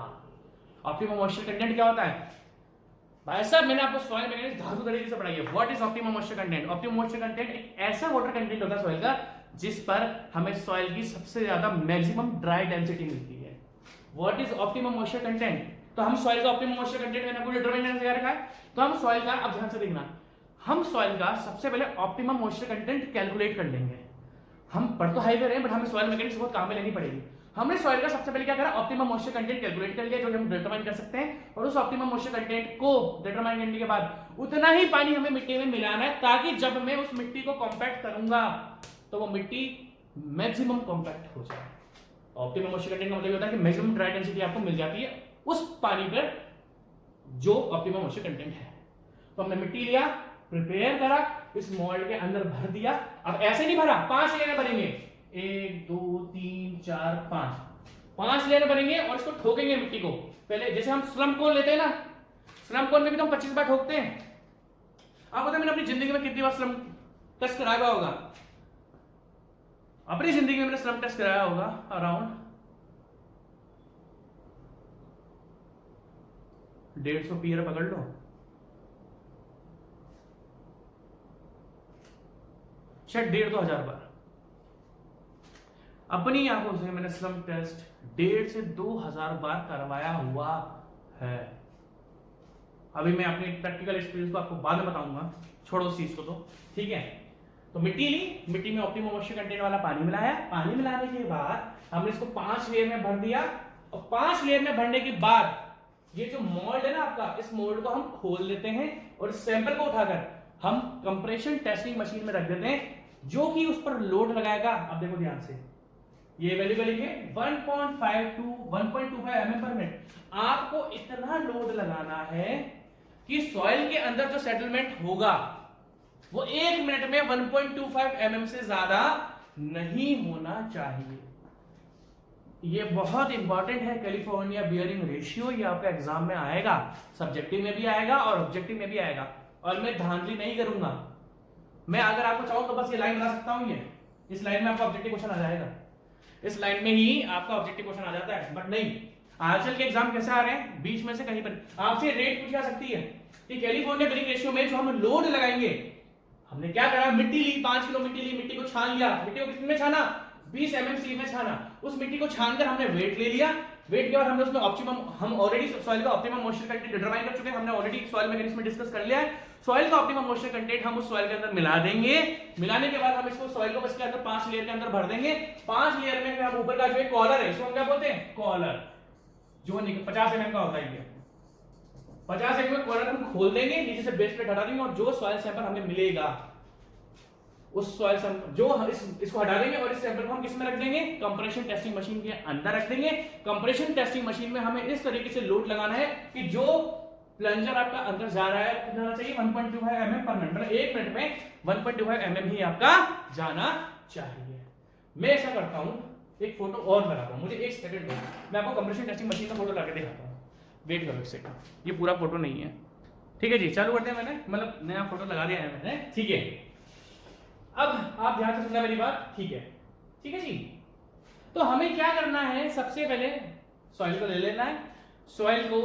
ऑप्टिमम मॉइस्चर कंटेंट क्या होता है भाई साहब? मैंने आपको सॉइल मैकेनिक्स धांसू तरीके से पढ़ाई है। What is optimum moisture content? Optimum moisture content एक ऐसा वाटर कंटेंट होता है सॉइल का जिस पर हमें सॉइल की सबसे ज्यादा मैक्सिमम ड्राई डेंसिटी मिलती है। What is optimum moisture content? तो हम सॉइल का ऑप्टिमम मॉइस्चर कंटेंट मैंने आपको डिटरमाइन करने से रखा है। तो हम सॉइल का, अब ध्यान से देखना, हम सॉइल का सबसे पहले ऑप्टिमम मॉइस्चर कंटेंट कैलकुलेट कर लेंगे। हम पढ़ तो हाईवे रहे हैं, बट हमें सॉइल मैकेनिक्स बहुत काम में लेनी पड़ेगी। हमने सॉइल का सबसे पहले क्या करा, ऑप्टिमम मॉइस्चर कंटेंट कैलकुलेट कर लिया, जो हम डिटरमाइन कर सकते हैं। और उस ऑप्टिमम मॉइस्चर कंटेंट को डिटरमाइन करने के बाद उतना ही पानी हमें मिट्टी में मिलाना है, ताकि जब मैं उस मिट्टी को कॉम्पैक्ट करूंगा तो वो मिट्टी मैक्सिमम कॉम्पैक्ट हो जाए। ऑप्टिमम मॉइस्चर कंटेंट का मतलब होता है कि मैक्सिमम ड्राई डेंसिटी आपको मिल जाती है उस पानी पर जो ऑप्टिमम मॉइस्चर कंटेंट है। तो हमने मिट्टी लिया, प्रिपेयर करा, इस मोल्ड के अंदर भर दिया। अब ऐसे नहीं भरा, 5 लेयर भरेंगे, 1 2 3 4 5 लेयर भरेंगे और इसको ठोकेंगे मिट्टी को। पहले जैसे हम स्लम कोन लेते हैं ना, स्लम कोन में भी तो हम 25 बार ठोकते हैं। आप पता है मैंने अपनी जिंदगी में कितनी बार स्लम टेस्ट कराया होगा? अपनी जिंदगी में मैंने स्लम टेस्ट कराया होगा अराउंड 150 पीयर पकड़ लो, शायद 1,500 बार अपनी आंखों से मैंने स्लम टेस्ट 1,500 से 2,000 बार करवाया हुआ है। अभी मैं अपने प्रैक्टिकल एक्सपीरियंस को आपको बाद में बताऊंगा, छोड़ो उस चीज को तो, ठीक है। तो मिट्टी ली, मिट्टी में ऑप्टिमम मॉइस्चर कंटेंट वाला पानी मिलाया, पानी मिलाने के बाद हमने इसको 5 लेयर में भर दिया। और 5 लेयर में भरने के बाद ये जो मोल्ड है ना आपका, इस मोल्ड को हम खोल देते हैं और सैंपल को उठाकर हम कंप्रेशन टेस्टिंग मशीन में रख देते हैं, जो कि उस पर लोड लगाएगा। अब देखो ध्यान से, ये वैल्यू का लिखे 1.5 to 1.25 mm पर मिनट। आपको इतना लोड लगाना है कि सॉइल के अंदर जो सेटलमेंट होगा वो 1 मिनट में 1.25 mm से ज्यादा नहीं होना चाहिए। ये बहुत इंपॉर्टेंट है, कैलिफोर्निया बियरिंग रेशियो। ये आपका एग्जाम में आएगा, सब्जेक्टिव में भी आएगा और ऑब्जेक्टिव में भी आएगा। और मैं धांधली नहीं करूंगा, मैं अगर आपको चाहूं तो बस ये लाइन बना सकता हूं, ये इस लाइन में आपका ऑब्जेक्टिव क्वेश्चन आ जाएगा, इस लाइन में ही आपका ऑब्जेक्टिव क्वेश्चन आ जाता है। बट नहीं, आजकल के एग्जाम कैसे आ रहे हैं, बीच में से कहीं पर आपसे रेट पूछी जा सकती है कि कैलिफोर्निया बेरिंग रेशियो में जो हम लोड लगाएंगे, हमने क्या करा, मिट्टी ली, 5 किलो मिट्टी ली, मिट्टी को छान लिया, मिट्टी को कितने में छाना, 20 mmC में छाना, उस मिट्टी को छानकर हमने वेट ले लिया, वेट के बाद हमने उसमें ऑप्टिमम, हम ऑलरेडी सॉइल का ऑप्टिमम मॉइस्चर कंटेंट डिटरमाइन कर चुके हैं, हमने ऑलरेडी सॉइल मैकेनिक्स में डिस्कस कर लिया है। सॉइल का ऑप्टिमम मॉइस्चर कंटेंट हम उस सॉइल के अंदर मिला देंगे, मिलाने के बाद हम इसको सॉइल को इसके अंदर 5 लेयर के अंदर भर देंगे। 5 लेयर में हम ऊपर का जो एक कॉलर है, इसको हम क्या बोलते हैं, कॉलर, जो 50 mm का होता है, ये 50 mm कॉलर हम खोल देंगे, नीचे से बेस प्लेट हटा देंगे और जो सॉइल सैंपल हमें मिलेगा उस सॉइल जो इसको हटा देंगे और इस सैंपल को हम किस में रख देंगे, कंप्रेशन टेस्टिंग मशीन के अंदर रख देंगे। कंप्रेशन टेस्टिंग मशीन में हमें इस तरीके से लोड लगाना है कि जो प्लंजर आपका अंदर जा रहा है कितना जाना चाहिए, 1.25 mm पर मिनट, मतलब 1 मिनट में 1.25 mm ही आपका जाना चाहिए। मैं ऐसा करता हूं, एक फोटो और लगाता हूं, मुझे 1 सेकंड दो, मैं आपको कंप्रेशन टेस्टिंग मशीन का फोटो लगा के दिखाता हूं, वेट करो 1 सेकंड, ये पूरा फोटो नहीं है, ठीक है जी, चालू करते हैं, मैंने मतलब नया फोटो लगा दिया है मैंने, ठीक है। अब आप ध्यान से सुनना मेरी बात, ठीक है, ठीक है जी। तो हमें क्या करना है, सबसे पहले सॉइल को ले लेना है, सॉइल को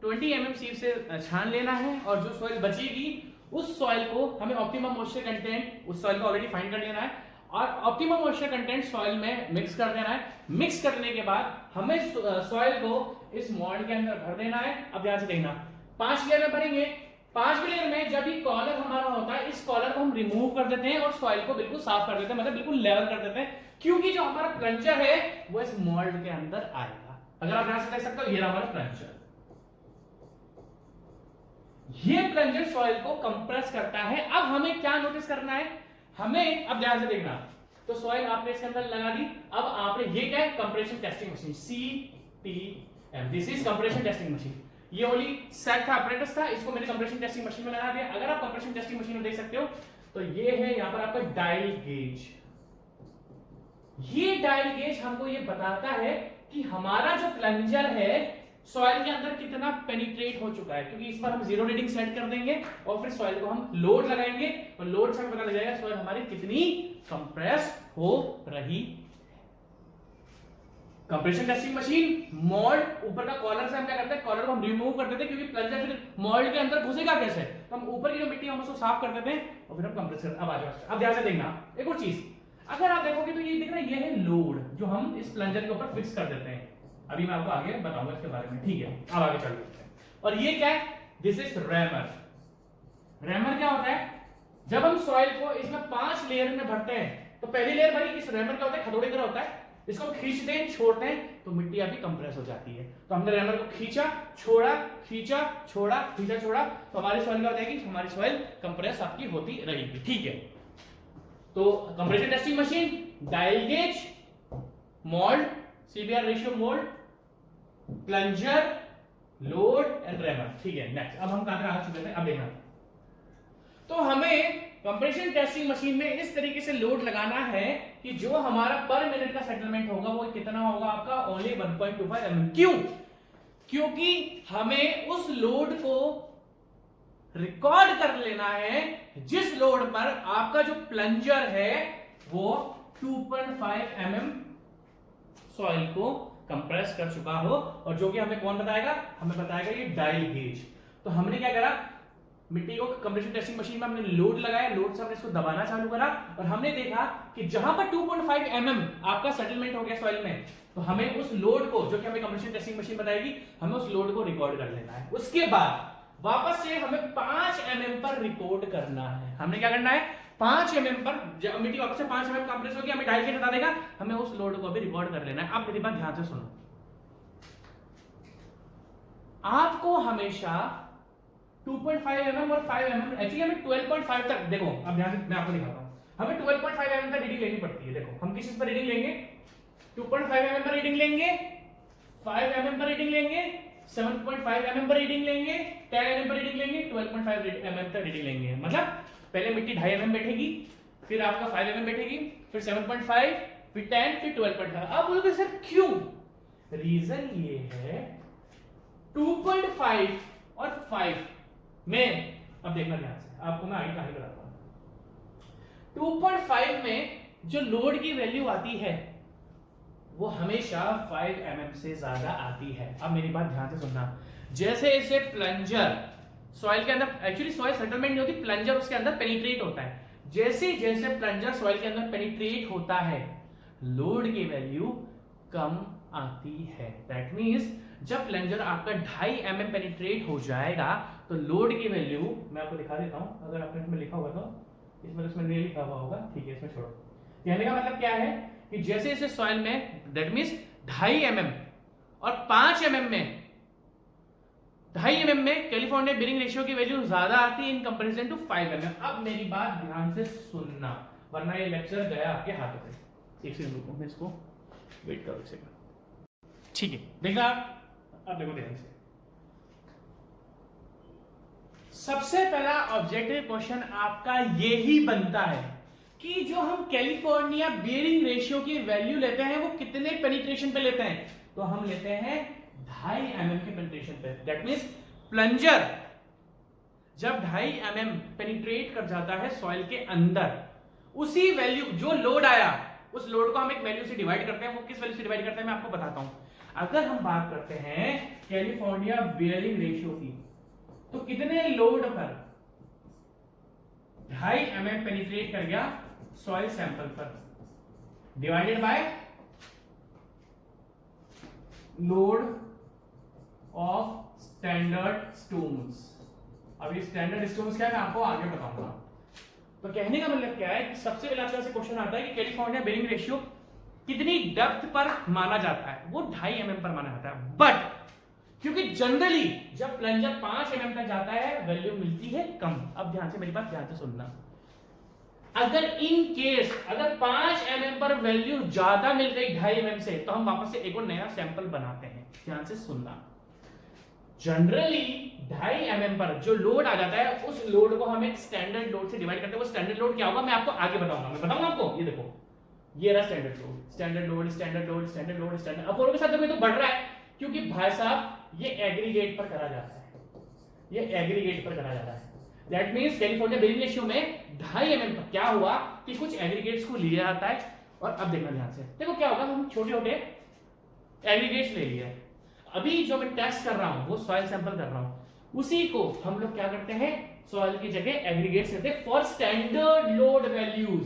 20 mm सीप से छान लेना है और जो सॉइल बचेगी उस सॉइल को हमें ऑप्टिमम मॉइस्चर कंटेंट, उस सॉइल को ऑलरेडी फाइंड कर लेना है और ऑप्टिमम मॉइस्चर कंटेंट सॉइल में मिक्स कर देना है। मिक्स करने के बाद हमें सॉइल को इस मोल्ड के अंदर भर देना है। अब ध्यान से देखना, 5 लेयर में भरेंगे, 5 लेयर में जब ये कॉलर हमारा होता है, इस कॉलर को हम रिमूव कर देते हैं और सॉइल को बिल्कुल साफ कर देते हैं, मतलब बिल्कुल लेवल कर देते हैं, क्योंकि जो हमारा प्लंजर है वो इस मोल्ड के अंदर आएगा। अगर आप ध्यान से देख सकते हो, ये हमारा प्लंजर, ये प्लंजर सॉइल को कंप्रेस करता है। अब हमें क्या नोटिस करना है, हमें अब ध्यान से देखना, तो सॉइल आपने इसके अंदर लगा दी, अब आपने ये क्या है, compression testing machine, CTM, this is compression testing machine. ये ओनली सेट था, अपरेटस था, इसको मैंने कंप्रेशन टेस्टिंग मशीन में लगा दिया। अगर आप कंप्रेशन टेस्टिंग मशीन में देख सकते हो तो ये है यहां पर आपका डायल गेज। ये डायल गेज हमको ये बताता है कि हमारा जो प्लंजर है सॉइल के अंदर कितना पेनिट्रेट हो चुका है, क्योंकि इस पर हम 0 रीडिंग सेट कर देंगे और फिर सॉइल को हम लोड लगाएंगे और लोड से हमें पता लग जाएगा सॉइल हमारी कितनी कंप्रेस हो रही। कंप्रेशन टेस्टिंग मशीन, मोल्ड, ऊपर का कॉलर से हम क्या करते हैं, कॉलर को हम रिमूव कर देते हैं, क्योंकि प्लंजर फिर मोल्ड के अंदर घुसेगा कैसे, तो हम ऊपर की जो मिट्टी हम उसको साफ कर देते हैं और फिर हम कंप्रेस करते हैं। अब आ जाओ, अब ध्यान से देखना एक और चीज, अगर आप देखोगे तो ये दिख रहा है, ये है लोड जो हम इस प्लंजर के ऊपर फिक्स कर देते हैं। अभी मैं आपको आगे बताऊंगा इसके बारे में, ठीक है। अब आगे चलते हैं, और ये क्या है, दिस इज रैमर। रैमर क्या होता है, जब हम सॉइल को इसमें 5 लेयर में भरते हैं, तो पहली लेयर भरी, इस रैमर क्या होता है, खदोड़ी तरह होता है, इसको खींचते हैं, छोड़ते हैं तो मिट्टी अभी कंप्रेस हो जाती है। तो हमने रैमर को खींचा, छोड़ा, खींचा, छोड़ा, खींचा, छोड़ा, तो हमारी सॉइल क्या हो जाएगी, हमारी सॉइल कंप्रेस आपकी होती रहेगी, ठीक है। तो compression testing machine, dial gauge, mould, CBR ratio mould, plunger, load and rammer, ठीक है। नेक्स्ट, अब हम कहां आ चुके थे, अब देखना, तो हमें कंप्रेशन टेस्टिंग मशीन में इस तरीके से लोड लगाना है कि जो हमारा पर मिनट का सेटलमेंट होगा वो कितना होगा आपका, ओनली 1.25 mm। क्यों, क्योंकि हमें उस लोड को रिकॉर्ड कर लेना है जिस लोड पर आपका जो प्लंजर है वो 2.5 mm सॉइल को कंप्रेस कर चुका हो, और जो कि हमें कौन बताएगा, हमें बताएगा ये डायल गेज। तो हमने क्या करा, मिट्टी को कंप्रेशन टेस्टिंग मशीन में हमने लोड लगाया, लोड से हमने इसको दबाना चालू करा और हमने देखा कि जहां पर 2.5 mm आपका सेटलमेंट हो गया सॉइल में, तो हमें उस लोड को, जो कि हमें कंप्रेशन टेस्टिंग मशीन बताएगी, हमें उस लोड को रिकॉर्ड कर लेना है। उसके बाद वापस से हमें 5 mm पर रिकॉर्ड करना है। हमने क्या करना है, 5 mm पर, जब मिट्टी वापस से 5 mm कंप्रेस होगी, हमें डायल गेज बता देगा, हमें उस लोड को भी रिकॉर्ड कर लेना है। अब मेरी बात ध्यान से सुनो, आपको हमेशा 2.5 mm और 5 mm, एक्चुअली हमें 12.5 तक, देखो अब ध्यान से मैं आपको दिखाता हूं, हमें 12.5 mm तक रीडिंग लेनी पड़ती है। देखो हम किस चीज पर रीडिंग लेंगे, 2.5 mm पर रीडिंग लेंगे, 5 mm पर रीडिंग लेंगे, 7.5 mm पर रीडिंग लेंगे, 10 mm पर रीडिंग लेंगे, 12.5 mm तक रीडिंग लेंगे। मतलब पहले मिट्टी 2.5 mm बैठेगी, फिर आपका 5 mm बैठेगी, फिर 7.5, फिर 10, फिर 12.5। अब बोलोगे सर क्यों, रीजन ये है 2.5 और 5 में, अब देखना ध्यान से, आपको मैं आगे कहानी बताता हूं। 2.5 में जो लोड की वैल्यू आती है वो हमेशा 5 mm से ज्यादा आती है। अब मेरी बात ध्यान से सुनना, जैसे इसे प्लंजर सॉइल के अंदर, एक्चुअली सॉइल सेटलमेंट नहीं होती, प्लंजर उसके अंदर पेनिट्रेट होता है, जैसे जैसे प्लंजर सॉइल के अंदर पेनिट्रेट होता है लोड की वैल्यू कम आती है। दैट मींस जब प्लंजर आपका 2.5 mm पेनिट्रेट हो जाएगा तो लोड की वैल्यू, मैं आपको दिखा देता हूं, अगर आपने इसमें लिखा होगा तो इसमें नहीं लिखा हुआ होगा, ठीक है, इसमें छोड़ो। कहने का मतलब क्या है कि जैसे जैसे सॉइल में, दैट मींस 2.5 mm और 5 mm में, 2.5 mm में कैलिफोर्निया बेरिंग रेशियो की वैल्यू ज्यादा आती है इन कंपैरिजन टू 5 mm। अब मेरी बात ध्यान से सुनना, वरना ये लेक्चर गया आपके हाथों से। एक सेकंड रुको, मैं इसको वेट करो एक सेकंड, ठीक है, देखा। अब देखो ध्यान से, सबसे पहला ऑब्जेक्टिव क्वेश्चन आपका यही बनता है कि जो हम कैलिफोर्निया बेरिंग रेशियो की वैल्यू लेते हैं वो कितने पेनिट्रेशन पे लेते हैं, तो हम लेते हैं 2.5 mm के पेनिट्रेशन पे। दैट मींस प्लंजर जब 2.5 mm पेनिट्रेट कर जाता है सॉइल के अंदर, उसी वैल्यू जो लोड आया उस लोड को हम एक वैल्यू से डिवाइड करते हैं। वो किस वैल्यू से डिवाइड करते हैं मैं आपको बताता हूं। अगर हम बात करते हैं कैलिफोर्निया बेरिंग रेशियो की, तो कितने लोड पर 2.5 mm पेनिट्रेट कर गया सॉइल सैंपल पर, divided by load of standard stones. अब ये स्टैंडर्ड स्टोन्स क्या है मैं आपको आगे बताऊंगा। तो कहने का मतलब क्या है कि सबसे पहले आपका क्वेश्चन आता है कि कैलिफोर्निया बेरिंग रेशियो कितनी डेप्थ पर माना जाता है, वो 2.5 mm पर माना जाता है। बट क्योंकि जनरली जब प्लंजर 5 mm तक जाता है वैल्यू मिलती है कम। अब ध्यान से मेरी बात ध्यान से सुनना, अगर इन केस अगर 5 mm पर वैल्यू ज्यादा मिल गई 2.5 mm से, तो हम वापस से एक और नया सैंपल बनाते हैं। ध्यान से सुनना, जनरली 2.5 mm पर जो लोड आ जाता है उस लोड को हम एक स्टैंडर्ड लोड से डिवाइड करते हैं। वो स्टैंडर्ड लोड क्या होगा मैं आपको आगे बताऊंगा। मैं बताऊंगा आपको, ये देखो, ये रहा standard load, standard load, standard load, standard load, standard. अब के साथ देखो तो बढ़ रहा है, क्योंकि भाई साहब ये एग्रीगेट पर करा जाता है, ये एग्रीगेट पर करा जाता है। That means California bearing ratio में 2.5 mm पर क्या हुआ कि कुछ एग्रीगेट्स को लिया जाता है। और अब देखना ध्यान से, देखो क्या होगा, हम छोटे छोटे एग्रीगेट्स ले लिए, अभी जो मैं टेस्ट कर रहा हूं वो सॉइल सैंपल कर रहा हूं, उसी को हम लोग क्या करते हैं सॉइल की जगह एग्रीगेट्स लेते हैं for standard load values.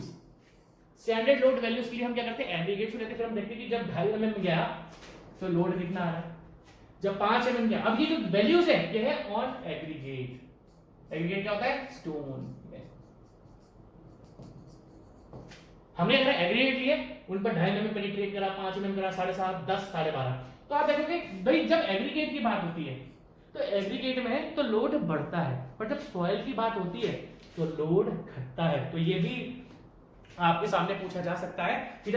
Standard load values के लिए हम क्या करते हैं एग्रीगेट्स लेते हैं। फिर हम देखते हैं कि जब 2.5 mm गया तो लोड कितना आ रहा है, जब 5 mm गया। अब ये जो वैल्यूज है ये है ऑन एग्रीगेट। एग्रीगेट क्या होता है स्टोन। हमने अगर एग्रीगेट लिए उन पर 2.5 mm पेनिट्रेट करा, 5 mm करा, 7.5, 10, 12.5, तो आप देखोगे भाई जब एग्रीगेट की बात होती है तो एग्रीगेट में तो लोड बढ़ता है, पर जब सॉइल की बात होती है तो लोड घटता है। तो ये भी आपके सामने पूछा जा सकता है कि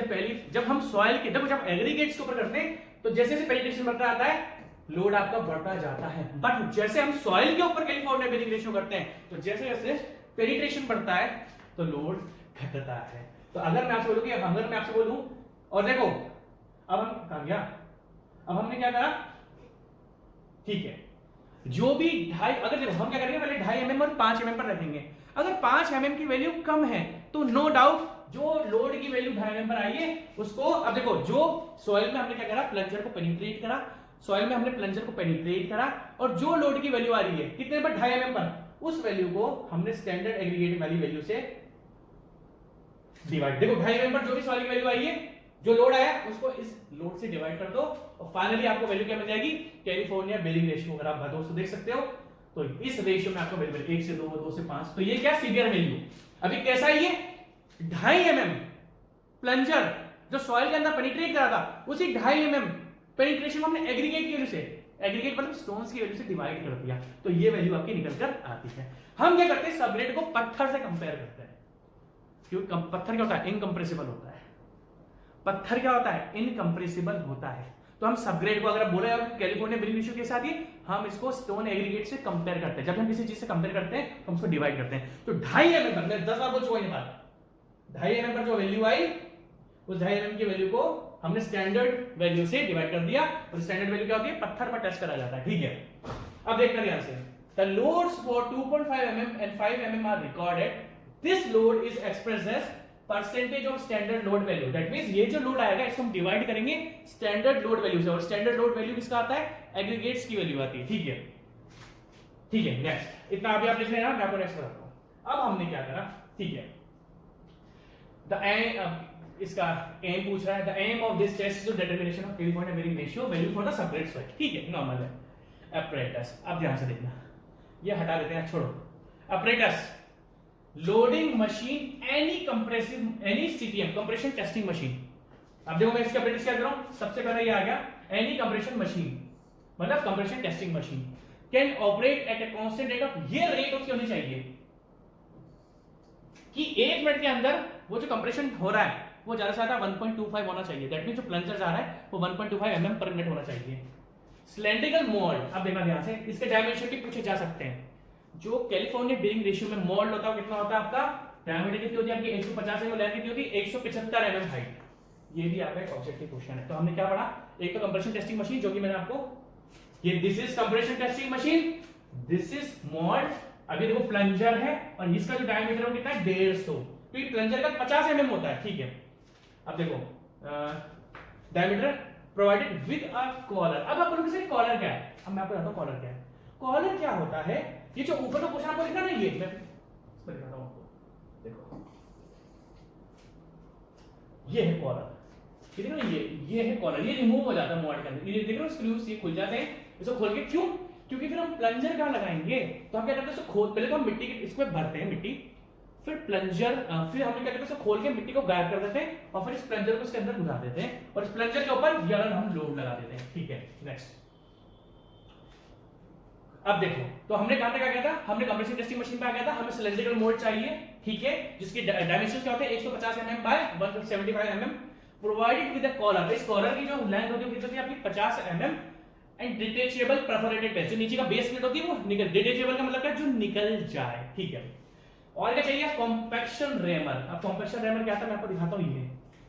जब हम सॉइल के जब एग्रीगेट्स के ऊपर करते हैं तो जैसे जैसे पेनिट्रेशन बढ़ता आता है लोड आपका बढ़ता जाता है। बट जैसे हम सॉइल के ऊपर कैलिफोर्निया बेरिंग रेशियो करते हैं तो जैसे जैसे पेनिट्रेशन बढ़ता है तो लोड घटता है। तो अगर मैं आपसे बोलूं कि अगर मैं आपसे बोलूं और देखो अब हम कहां गया, अब हमने क्या करा, ठीक है, जो भी 2.5, अगर देखो हम क्या करेंगे पहले 2.5 mm और 5 mm पर रखेंगे। अगर 5 mm की वैल्यू कम है तो नो डाउट जो लोड की वैल्यू 2.5 mm पर आई है उसको, अब देखो जो सॉइल में हमने क्या करा प्लंजर को पेनिट्रेट करा, सॉइल में हमने प्लंजर को पेनिट्रेट करा और जो लोड की वैल्यू आ रही है कितने पर 2.5 mm पर, उस वैल्यू को हमने स्टैंडर्ड एग्रीगेट वाली वैल्यू से डिवाइड, देखो 2.5 mm पर जो भी सॉइल की वैल्यू आई है जो लोड आया उसको इस लोड से डिवाइड कर दो और फाइनली आपको वैल्यू क्या मिल जाएगी कैलिफोर्निया बेरिंग रेशियो। अगर आप दोस्तों देख सकते हो तो इस रेशियो में आपको वैल्यू 1 से 2, 2 से 5, तो ये क्या सीवियर वैल्यू। अभी कैसा है ये 2.5 mm प्लंजर जो सॉइल के अंदर पेनिट्रेट करा था उसी 2.5 mm पेनिट्रेशन को हमने एग्रीगेट की वैल्यू से, एग्रीगेट मतलब स्टोन्स की वैल्यू से डिवाइड कर दिया, तो ये वैल्यू आपकी निकल कर आती है। हम क्या करते हैं सबग्रेड को पत्थर से कंपेयर करते हैं, क्योंकि पत्थर क्या होता है इनकंप्रेसिबल होता है, पत्थर क्या होता है इनकंप्रेसिबल होता है। तो हम सबग्रेड को अगर बोले कैलिफोर्निया बेरिंग रेशियो के साथ ही हम इसको स्टोन एग्रीगेट से कंपेयर करते हैं। जब हम किसी चीज से कंपेयर करते हैं तो हम उसको डिवाइड करते हैं। तो 2.5 mm पर, मैं 10 बार बोल चुका ये बात, 2.5 mm पर जो वैल्यू आई उस 2.5 mm की वैल्यू को हमने स्टैंडर्ड वैल्यू से डिवाइड कर दिया और स्टैंडर्ड वैल्यू क्या होती है पत्थर पर टेस्ट करा जाता है, ठीक है। अब देखते हैं यहां से the loads for 2.5 mm and 5 mm are recorded this load is expressed as percentage of standard load value. That means ये जो लोड आएगा इसको हम डिवाइड करेंगे स्टैंडर्ड लोड वैल्यू से, और स्टैंडर्ड लोड वैल्यू किसका आता है, एग्रीगेट्स की वैल्यू आती है। ठीक है, ठीक है। नेक्स्ट इतना अभी आप लिख लेना, मैं आपको नेक्स्ट बताता हूं। अब हमने क्या करा, ठीक है, द एम, इसका एम पूछ रहा है, the aim of this test is determination of California bearing ratio value for the separate soil. ठीक है, नॉर्मल है। apparatus, अब ध्यान से देखना, ये हटा देते हैं, छोड़ो। apparatus, loading machine, any compressive, any CTM, compression testing machine. अब देखो मैं इसका apparatus क्या कर रहा हूं, सबसे पहले ये आ गया एनी कंप्रेशन मशीन, मतलब compression testing machine can operate at a constant rate of, ये रेट उसकी होनी चाहिए कि 1 मिनट के अंदर वो जो कंप्रेशन हो रहा है वो ज्यादा से ज्यादा 1.25 होना चाहिए। दैट मींस जो प्लंजर जा रहा है वो 1.25 mm पर मिनट होना चाहिए। सिलेंड्रिकल मोल्ड, अब देखना ध्यान से, इसके डायमेंशन भी पूछे जा सकते हैं। जो कैलिफोर्निया बेयरिंग रेशियो में मोल्ड होता है कितना होता है आपका, डायमीटर कितनी होती है आपकी 150 mm, लेंथ कितनी होती है 175 mm हाइट। ये भी आपका एक ऑब्जेक्टिव क्वेश्चन है। तो हमने क्या पढ़ा, एक तो कंप्रेशन टेस्टिंग मशीन जो कि मैंने आपको, ये this is compression testing machine, this is mould. अभी देखो प्लंजर है और इसका जो डायमीटर है कितना है 150, तो ये प्लंजर का 50 mm होता है। ठीक है, अब देखो diameter provided with a collar. अब आप बोलोगे सर कॉलर क्या है, अब मैं आपको बताता हूं कॉलर क्या है। कॉलर क्या होता है, ये जो ऊपर का क्वेश्चन आपको लिखना ना, ये मैं इस पर दिखाता हूं आपको, देखो ये है कॉलर, ठीक है ना, ये है कॉलर, ये रिमूव हो जाता है मोल्ड के अंदर। ये देख रहे हो स्क्रूज ये खुल जाते हैं, इसको खोल के, क्यों, क्योंकि फिर हम प्लंजर कहां लगाएंगे, तो हम क्या करते हैं इसको खोल, पहले तो हम मिट्टी के इसमें भरते हैं मिट्टी, फिर प्लंजर, फिर हम क्या करते हैं इसको खोल के मिट्टी को गायब कर देते हैं और फिर इस प्लंजर को इसके अंदर घुसा देते हैं और इस प्लंजर के ऊपर ये वाला हम लोड लगा देते हैं। ठीक है, नेक्स्ट अब देखो, तो हमने कहां तक आ गया था, हमने कंप्रेशन टेस्टिंग मशीन पे आ गया था, हमें सिलेंड्रिकल मोल्ड चाहिए। ठीक है, जिसके डायमेंशंस क्या होते हैं 150 mm by 175 mm, provided with a collar. इस कॉलर की जो लेंथ होती है कितनी होती है आपकी 50 mm, and detachable perforated base, जो नीचे का बेस प्लेट होती है वो निकल, डिटेचेबल का मतलब क्या, जो निकल जाए। ठीक है, और क्या चाहिए, कॉम्पैक्शन रेमर। अब कॉम्पैक्शन रेमर क्या था मैं आपको दिखाता हूं।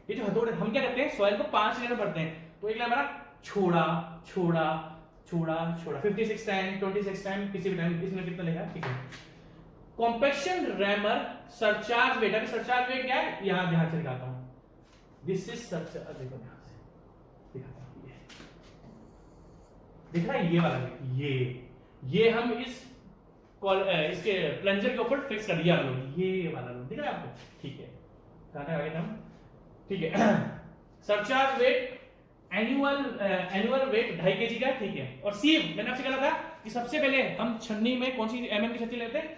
ये जो हथौड़े, हम क्या करते हैं सॉइल को 5 लेयर में भरते हैं, तो एक लेयर हमारा छोड़ा छोड़ा छोड़ा छोड़ा 56 टाइम 26 टाइम, किसी भी टाइम इसमें कितना लेगा। ठीक है, कॉम्पैक्शन रेमर सरचार्ज वेट। अभी सरचार्ज वेट क्या है, यहां ध्यान से दिखाता हूं, दिस इज सरचार्ज, देखो ध्यान से दिखाता हूं, ये दिख रहा है, ये वाला ये हम इस इसके प्लंजर के ऊपर फिक्स कर दिया लोग, ये वाला लोग दिख रहा है आपको। ठीक है, कहां तक आ गए हम, ठीक है। Surcharge weight, annual weight 2.5 kg का। ठीक है, और सीव मैंने आपसे कहा था कि सबसे पहले हम छन्नी में कौन सी mm की छन्नी लेते हैं,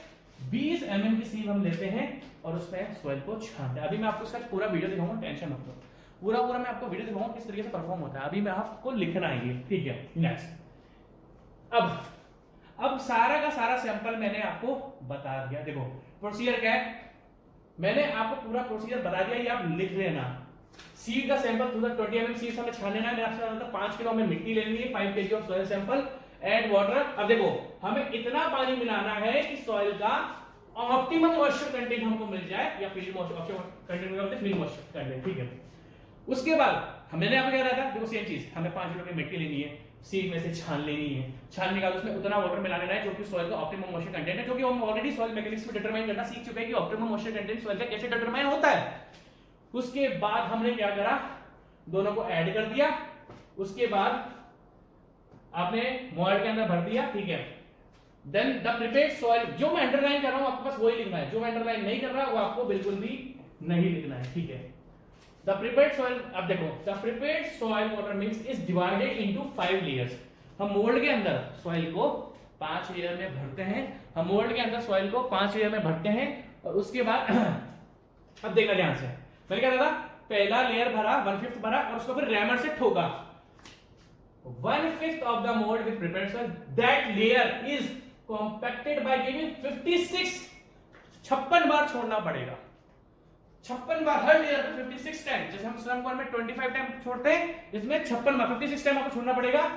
20 mm की सीव हम लेते हैं और उसमें सॉइल को छानते हैं। अभी मैं आपको इसका पूरा वीडियो दिखाऊंगा, टेंशन मत लो, पूरा मैं आपको वीडियो दिखाऊंगा किस तरीके से परफॉर्म होता है। अभी मैं आपको लिखना है ये। ठीक है, नेक्स्ट, अब सारा का सारा सैंपल मैंने आपको बता दिया। देखो प्रोसीजर क्या है, मैंने आपको पूरा प्रोसीजर बता दिया, ये आप लिख लेना। सीड का सैंपल 20 mm सीड हमें छान लेना है, मैंने आपसे बताया 5 किलो हमें मिट्टी लेनी है, 5 kg of soil sample, add water. अब देखो हमें इतना पानी मिलाना है कि सॉइल का ऑप्टिमम मॉइस्चर कंटेंट हमको मिल जाए, या फील्ड मॉइस्चर कंटेंट में होते फील्ड मॉइस्चर कंटेंट। ठीक है, उसके बाद मैंने आपको क्या कहा था, देखो सेम चीज, हमें 5 किलो की मिट्टी लेनी है, सीड में से छान लेनी है, छानने के बाद उसमें उतना वाटर मिला लेना है जो कि सॉइल का ऑप्टिमम मॉइस्चर कंटेंट है, जो कि हम ऑलरेडी सॉइल मैकेनिक्स में डिटरमाइन करना सीख चुके हैं कि ऑप्टिमम मॉइस्चर कंटेंट सॉइल का कैसे डिटरमाइन होता है। उसके बाद हमने क्या करा, दोनों को ऐड कर दिया, उसके बाद आपने मोल्ड के अंदर भर दिया। ठीक है, देन द प्रिपेयर्ड सॉइल, जो मैं अंडरलाइन कर रहा हूं आपके पास वही लिखना है, जो मैं अंडरलाइन नहीं कर रहा वो आपको बिल्कुल भी नहीं लिखना है। ठीक है, द प्रिपेयर्ड सॉइल, अब देखो the prepared soil water mix is divided into 5 layers. हम मोल्ड के अंदर सॉइल को 5 लेयर में भरते हैं, हम मोल्ड के अंदर सॉइल को 5 लेयर में भरते हैं, और उसके बाद अब देखना ध्यान से, मैंने क्या था, पहला लेयर भरा 1/5 भरा और उसको फिर रैमर से ठोका, 1/5 of the mould with prepared soil, that layer is compacted by giving 56 बार छोड़ना पड़ेगा, 56 बार, हर लेयर पे 56 टाइम, जैसे हम स्लम कॉर्न में 25 टाइम छोड़ते हैं, इसमें 56 बार 56 टाइम आपको छोड़ना पड़ेगा,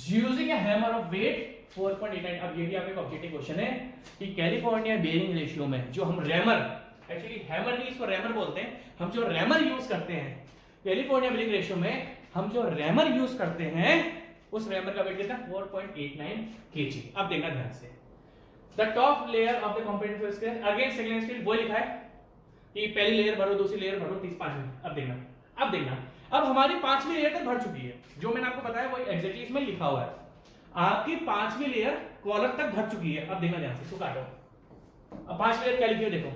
using a hammer of weight 4.89। अब ये भी आपका ऑब्जेक्टिव क्वेश्चन है कि कैलिफोर्निया बेयरिंग रेशियो में जो हम रैमर, एक्चुअली हैमर नहीं इसको रैमर बोलते हैं, हम जो रैमर यूज करते हैं कैलिफोर्निया बेयरिंग रेशियो में, हम जो रैमर यूज करते हैं उस रैमर का वेट कितना है 4.89 kg। अब देखना ध्यान से, the top layer of the component scale, again second scale वो लिखा है कि पहली लेयर भरो, दूसरी लेयर भरो, पांचवी। अब देखना अब हमारी पांचवी लेयर तक भर चुकी है, जो मैंने आपको बताया वो एग्जैक्टली इसमें लिखा हुआ है। आपकी पांचवी लेयर कॉलर तक भर चुकी है। अब देखना ध्यान से, इसको काटो। अब पांचवी लेयर क्या लिखी है देखो,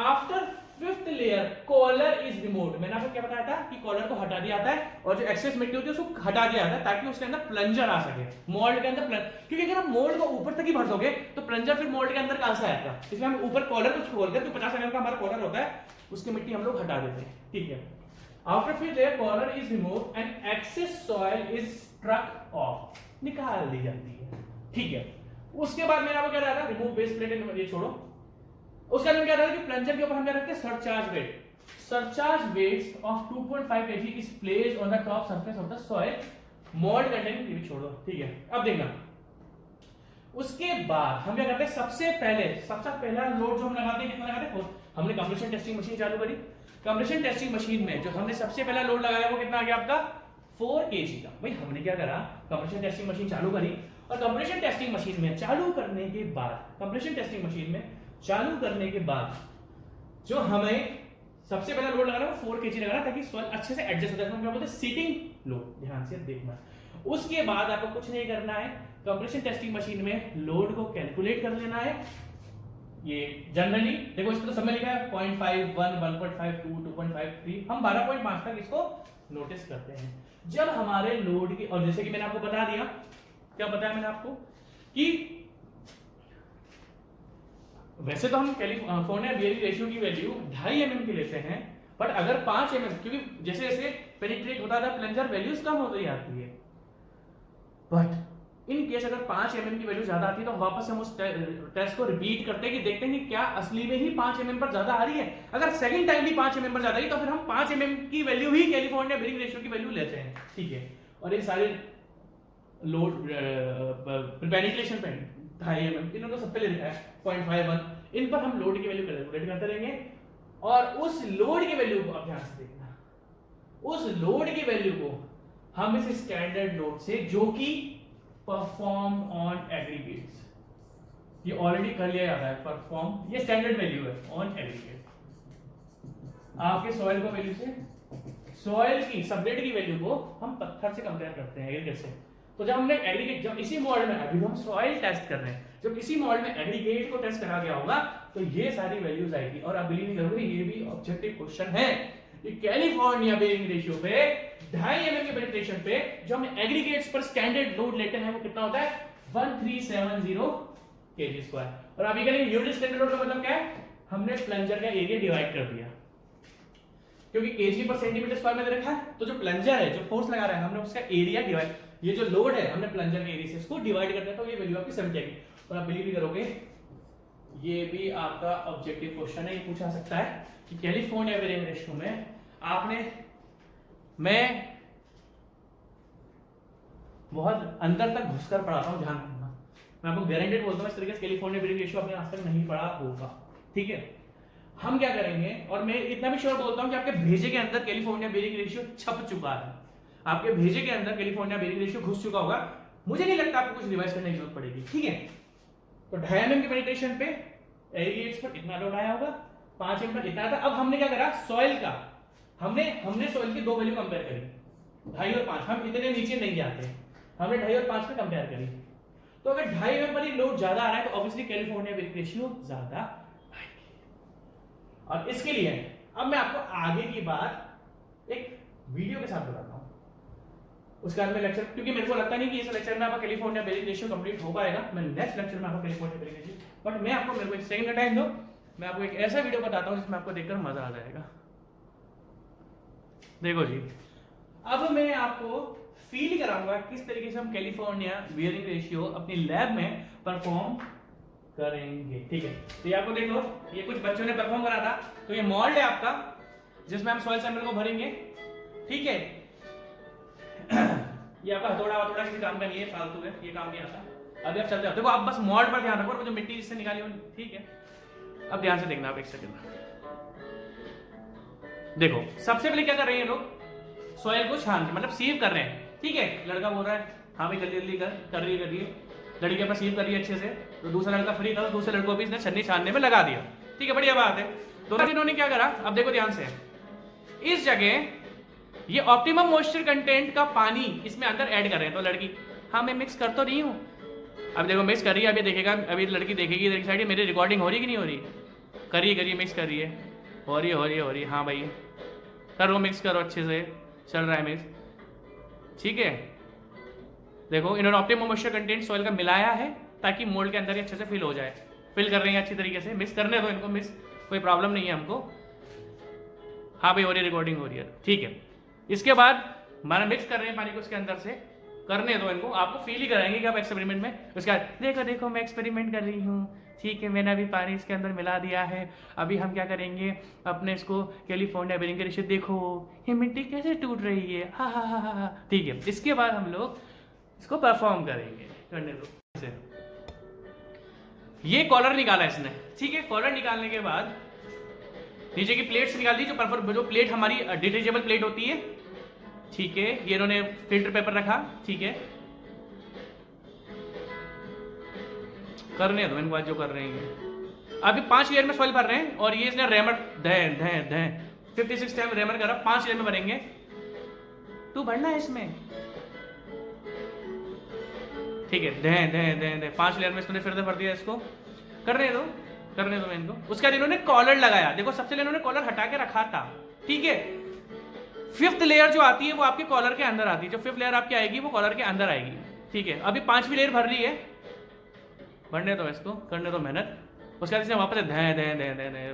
after fifth layer collar is removed. मैंने आपको क्या बताया था कि कॉलर को हटा दिया जाता है और जो एक्सेस मिट्टी होती है उसको हटा दिया जाता है ताकि उसके अंदर प्लंजर आ सके, मोल्ड के अंदर क्योंकि अगर आप मोल्ड को ऊपर तक ही भर दोगे तो प्लंजर फिर मोल्ड के अंदर कहां से आएगा, इसलिए हम ऊपर कॉलर को खोलकर जो 50 ml का हमारा कॉलर होता है उसकी मिट्टी हम लोग हटा देते हैं। ठीक है, after fifth layer collar is removed and excess soil is struck off, निकाल दी जाती है। ठीक है, उसके बाद मैंने आपको क्या कहा था, रिमूव बेस प्लेट, ये छोड़ो। उसका क्या था कि प्लंजर के ऊपर हम क्या रखते हैं, surcharge weight. Surcharge weights of 2.5 kg is placed on the top surface of the soil mould containing, ये छोड़ो। ठीक है, अब देखना उसके बाद हम क्या करते हैं, सबसे पहला लोड जो हम लगाते हैं, कितना लगाते हैं, हमने कंप्रेशन टेस्टिंग मशीन चालू करी। कंप्रेशन टेस्टिंग मशीन में जो हमने सबसे पहला लोड लगाया वो कितना आ गया आपका, 4 kg का। भाई हमने क्या करा, कंप्रेशन टेस्टिंग मशीन चालू करी और कंप्रेशन टेस्टिंग मशीन में चालू करने के बाद जो हमें सबसे पहला लोड लगाना वो 4 kg लगाना ताकि सॉइल अच्छे से एडजस्ट हो जाए, हम क्या बोलते हैं सीटिंग लोड। ध्यान से देखना, उसके बाद आपको कुछ नहीं करना है, कंप्रेशन टेस्टिंग मशीन में लोड को कैलकुलेट कर लेना है। ये जनरली देखो इसमें तो सब में लिखा है 0.5, 1, 1.5, 2, 2.5, 3, हम 12.5 तक इसको नोटिस करते हैं। जब हमारे लोड की, और जैसे कि मैंने आपको बता दिया, क्या बताया मैंने आपको कि वैसे तो हम कैलिफोर्निया बेयरिंग रेशियो की वैल्यू 2.5 mm की लेते हैं, बट अगर 5 mm, क्योंकि जैसे जैसे पेनिट्रेट होता था प्लंजर वैल्यूज कम होती जाती है, बट इन केस अगर 5 mm की वैल्यू ज्यादा आती है तो वापस हम उस टेस्ट को रिपीट करते हैं कि देखते हैं कि क्या असली में ही 5 mm पर ज्यादा आ रही है। अगर सेकंड टाइम भी 5 mm पर ज्यादा आई तो फिर हम 5 mm की वैल्यू ही कैलिफोर्निया बेयरिंग रेशियो की वैल्यू लेते हैं। ठीक है, और ये सारे लोड पेनिट्रेशन पे 2.5 mm इन्होंने तो सब पे ले लिखा है 0.51, इन पर हम लोड की वैल्यू कैलकुलेट करते रहेंगे और उस लोड की वैल्यू को, अब ध्यान से देखना, उस लोड की वैल्यू को हम इस स्टैंडर्ड लोड से जो कि परफॉर्म ऑन एग्रीगेट्स, ये ऑलरेडी कर लिया जाता है परफॉर्म, ये स्टैंडर्ड वैल्यू है ऑन एग्रीगेट, आपके सॉइल को वैल्यू से सॉइल की सबरेट की वैल्यू को हम पत्थर से कंपेयर करते हैं एग्रीगेट से। तो जब हमने एग्रीगेट, जब इसी मॉडल में, अभी हम सॉइल टेस्ट कर रहे हैं, जब इसी मॉडल में एग्रीगेट को टेस्ट करा गया होगा तो ये सारी वैल्यूज आएगी। और आप बिलीव नहीं करोगे, ये भी ऑब्जेक्टिव क्वेश्चन है। ये कैलिफोर्निया बेयरिंग रेशियो पे 2.5 mm के पेनिट्रेशन पे जो हम एग्रीगेट्स पर स्टैंडर्ड लोड लेते हैं वो कितना होता है, 1370 kg²। और आप ये कहेंगे यूनिट स्टैंडर्ड लोड का मतलब क्या है, हमने प्लंजर का एरिया डिवाइड कर दिया, क्योंकि kg पर सेंटीमीटर स्क्वायर में दे रखा है, तो जो प्लंजर है, जो फोर्स लगा रहा है, हमने उसका एरिया डिवाइड, ये जो लोड है हमने प्लंजर के एरिया से इसको डिवाइड कर दिया, तो ये वैल्यू आपकी 70 आएगी। और आप बिलीव नहीं करोगे, ये भी आपका ऑब्जेक्टिव क्वेश्चन है, ये पूछा सकता है कि कैलिफोर्निया बेयरिंग रेशियो में आपने, मैं बहुत अंदर तक घुसकर पढ़ाता हूं, ध्यान रखना, मैं आपको गारंटेड बोलता हूं इस तरीके से कैलिफोर्निया बेयरिंग रेशियो आपने आज तक नहीं पढ़ा होगा। ठीक है, हम क्या करेंगे, और मैं इतना भी श्योर बोलता हूं कि आपके भेजे के अंदर कैलिफोर्निया बेयरिंग रेशियो छप चुका है, आपके भेजे के अंदर कैलिफोर्निया बेयरिंग रेशियो घुस चुका होगा, मुझे नहीं लगता आपको कुछ रिवाइज करने की जरूरत पड़ेगी। ठीक है, तो 2.5 mm के पेनिट्रेशन पे एरिगेट्स पर इतना लोड आया होगा, 5 mm पर इतना था। अब हमने क्या करा, सॉइल का हमने सॉइल की दो वैल्यू कंपेयर करी, 2.5 और 5, हम इतने नीचे नहीं जाते, हमने 2.5 और 5 पे कंपेयर करी। तो अगर 2.5 mm पर ही लोड ज्यादा आ रहा है तो ऑब्वियसली कैलिफोर्निया बेयरिंग रेशियो ज्यादा आएगी। और इसके लिए अब मैं आपको आगे की बात एक वीडियो के साथ बताता हूं, उसके बाद में लेक्चर, क्योंकि मेरे को लगता नहीं कि इस लेक्चर में आपका कैलिफोर्निया बेयरिंग रेशियो कंप्लीट हो पाएगा, मैं नेक्स्ट लेक्चर में आपको कैलिफोर्निया बेयरिंग रेशियो, बट मैं आपको, मेरे को एक सेकंड का टाइम दो, मैं आपको एक ऐसा वीडियो बताता हूं जिसमें आपको देखकर मजा आ जाएगा। देखो जी, अब मैं आपको फील कराऊंगा किस तरीके से हम कैलिफोर्निया बेयरिंग रेशियो अपनी लैब में परफॉर्म करेंगे। ठीक है, तो ये आपको देखो, ये कुछ बच्चों ने परफॉर्म करा था, तो ये मोल्ड है आपका जिसमें हम सॉइल सैंपल को भरेंगे। ठीक है, ये आपका हथौड़ा किसी काम का नहीं है, फालतू है, ये काम नहीं आता। अभी आप चलते हो, देखो आप बस मोल्ड पर ध्यान रखो, और जो मिट्टी जिससे निकाली हो, ठीक है। अब ध्यान से देखना आप, एक सेकंड देखो, सबसे पहले क्या कर रहे हैं लोग, सॉइल को छान के, मतलब सीव कर रहे हैं। ठीक है, लड़का बोल रहा है हाँ भाई जल्दी जल्दी कर रही है, लड़की अपना सीव कर रही है अच्छे से, तो दूसरा लड़का फ्री था, तो दूसरे लड़कों को भी इसने छन्नी छानने में लगा दिया। ठीक है, बढ़िया बात है। तो इन्होंने क्या करा, अब देखो ध्यान से, इस जगह ये ऑप्टिमम मॉइस्चर कंटेंट का पानी इसमें अंदर ऐड कर रहे हैं। तो लड़की, हाँ मैं मिक्स कर तो रही हूँ, अब देखो मिक्स कर रही है, अभी देखेगा, अभी लड़की देखेगी इधर की साइड मेरी रिकॉर्डिंग हो रही कि नहीं हो रही, करिए मिक्स करिए, हो रही, हाँ भाई करो, मिक्स करो, अच्छे से चल रहा है मिक्स, ठीक है। देखो इन्होंने ऑप्टिमम मॉइस्चर कंटेंट सॉइल का मिलाया है ताकि मोल्ड के अंदर ही अच्छे से फिल हो जाए, फिल कर रहे हैं अच्छी तरीके से, मिक्स करने दो इनको, मिक्स कोई प्रॉब्लम नहीं है हमको, हाँ भाई हो रही, रिकॉर्डिंग हो रही है, ठीक है। इसके बाद हमारा मिक्स कर रहे हैं पानी को उसके अंदर से, करने दो इनको, आपको फील ही कराएंगे कि आप एक्सपेरिमेंट में, उसके बाद देखो मैं एक्सपेरिमेंट कर रही हूँ, ठीक है, मैंने अभी पानी इसके अंदर मिला दिया है, अभी हम क्या करेंगे, अपने इसको कैलिफोर्निया बेरिंग के रिश्ते, देखो ये मिट्टी कैसे टूट रही है, हा, ठीक है। इसके बाद हम लोग इसको परफॉर्म करेंगे, करने दो। ये कॉलर निकाला इसने, ठीक है, कॉलर निकालने के बाद नीचे की प्लेट्स निकाल दी, जो प्लेट हमारी डिटेचेबल प्लेट होती है, ठीक है, ये इन्होंने फिल्टर पेपर रखा, ठीक है, करने दो इनको जो कर रहे हैं। अभी 5 लेयर में सॉइल भर रहे हैं और ये इसने रेमर 56 टाइम रेमर करा, 5 लेयर में भरेंगे, तू भरना है इसमें, ठीक है, 5 लेयर में इसने फिर से भर दिया, इसको करने दो इनको। उसके बाद इन्होंने कॉलर लगाया, देखो सबसे पहले इन्होंने कॉलर हटा के रखा था, ठीक है, 5th लेयर जो आती है वो आपके कॉलर के अंदर आती है, जो 5th लेयर आपकी आएगी वो कॉलर के अंदर आएगी, ठीक है। अभी 5वीं लेयर भर रही है, भरने दो इसको, करने दो मेहनत। उसके बाद इसने वापस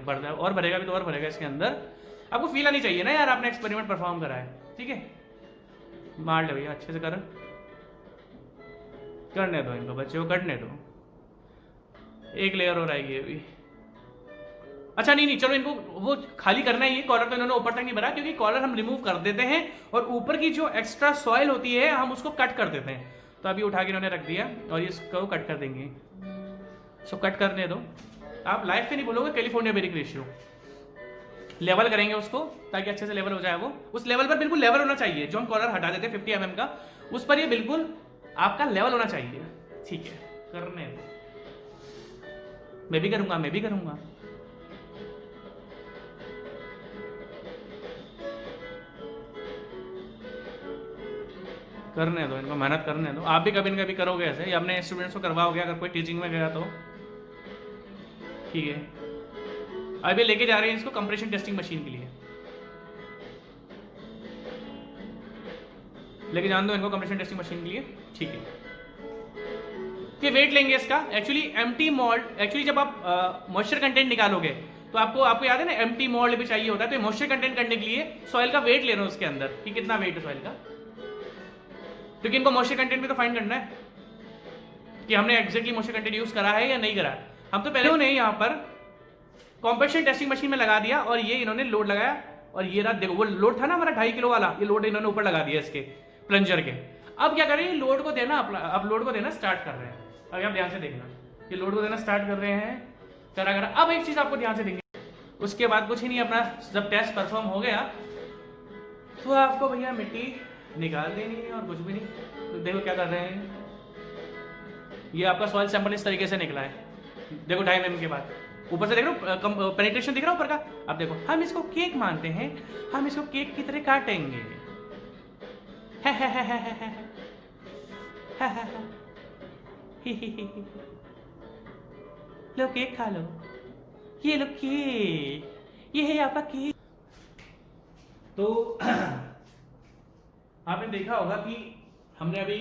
भर दिया, और भरेगा भी तो और भरेगा इसके अंदर। आपको फील आनी चाहिए ना यार, आपने एक्सपेरिमेंट परफॉर्म करा है, ठीक है, मार ले भैया अच्छे से करने दो इनको, बच्चे को करने दो, एक लेयर और आएगी अभी। अच्छा नहीं चलो इनको वो खाली करना ही है, कॉलर तो इन्होंने ऊपर तक नहीं भरा, क्योंकि कॉलर हम रिमूव कर देते हैं और ऊपर की जो एक्स्ट्रा सॉइल होती है हम उसको कट कर देते हैं। तो अभी उठा के इन्होंने रख दिया और इसको कट कर देंगे, सो कट करने दो। आप लाइफ में नहीं बोलोगे कैलिफोर्निया बेरिंग रेशियो, लेवल करेंगे उसको ताकि अच्छे से लेवल हो जाए, वो उस लेवल पर बिल्कुल लेवल होना चाहिए, जो हम कॉलर हटा देते हैं 50 mm का, उस पर ये बिल्कुल आपका लेवल होना चाहिए, ठीक है, करने दो। मैं भी करूंगा करने दो इनको, मेहनत करने दो। आप भी कभी न कभी करोगे ऐसे, या अपने स्टूडेंट्स को करवाओगे अगर कोई टीचिंग में गया तो, ठीक है। अभी लेके जा रहे हैं इसको कंप्रेशन टेस्टिंग मशीन के लिए, लेके जान दो इनको कंप्रेशन टेस्टिंग मशीन के लिए, ठीक है। कि वेट लेंगे इसका, एक्चुअली एम्प्टी मोल्ड, एक्चुअली जब आप मॉइस्चर कंटेंट निकालोगे तो आपको याद है ना, एम्प्टी मोल्ड भी चाहिए होता है, तो मॉइस्चर कंटेंट करने के लिए सॉइल का वेट ले रहे हो उसके अंदर कि कितना वेट है सॉइल का, क्योंकि इनको मॉइस्चर कंटेंट भी तो फाइंड करना है कि हमने एक्जैक्टली मॉइस्चर कंटेंट यूज करा है या नहीं करा। हम तो पहले उन्हें यहाँ पर कंप्रेशन टेस्टिंग मशीन में लगा दिया और ये इन्होंने लोड लगाया, और ये रहा देखो वो लोड था ना हमारा 2.5 किलो वाला, ये लोड इन्होंने ऊपर लगा दिया इसके प्लंजर के। अब क्या करें, लोड को देना, अब लोड को देना स्टार्ट कर रहे हैं, अगर आप ध्यान से देखना, ये लोड को देना स्टार्ट कर रहे हैं, करा। अब एक चीज आपको ध्यान से देंगे, उसके बाद कुछ ही नहीं, अपना जब टेस्ट परफॉर्म हो गया तो आपको भैया मिट्टी निकाल देनी है और कुछ भी नहीं। तो देखो क्या कर रहे हैं, ये आपका सॉइल सैंपल इस तरीके से निकला है, देखो 2.5 mm के बाद, ऊपर से देख लो पेनिट्रेशन दिख रहा है ऊपर का। अब देखो हम इसको केक मानते हैं, हम इसको केक की तरह काटेंगे, लो केक खा लो, ये लो केक, ये है आपका केक। तो आपने देखा होगा कि हमने अभी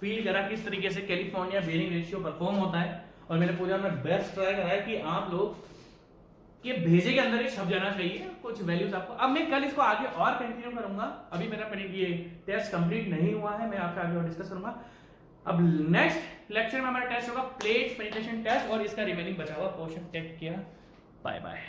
फील करा किस तरीके से कैलिफोर्निया बेरिंग रेशियो परफॉर्म होता है, और मैंने पूरा अपना बेस्ट ट्राई करा है कि आप लोग के भेजे के अंदर ही छप जाना चाहिए कुछ वैल्यूज आपको। अब मैं कल इसको आगे और कंटिन्यू करूंगा, अभी मेरा ये टेस्ट कंप्लीट नहीं हुआ है, मैं आपसे आगे और डिस्कस करूंगा। अब नेक्स्ट लेक्चर में हमारा टेस्ट होगा प्लेट पेनिट्रेशन टेस्ट, और इसका रिमेनिंग बचा हुआ पोर्शन टेक किया। Bye bye.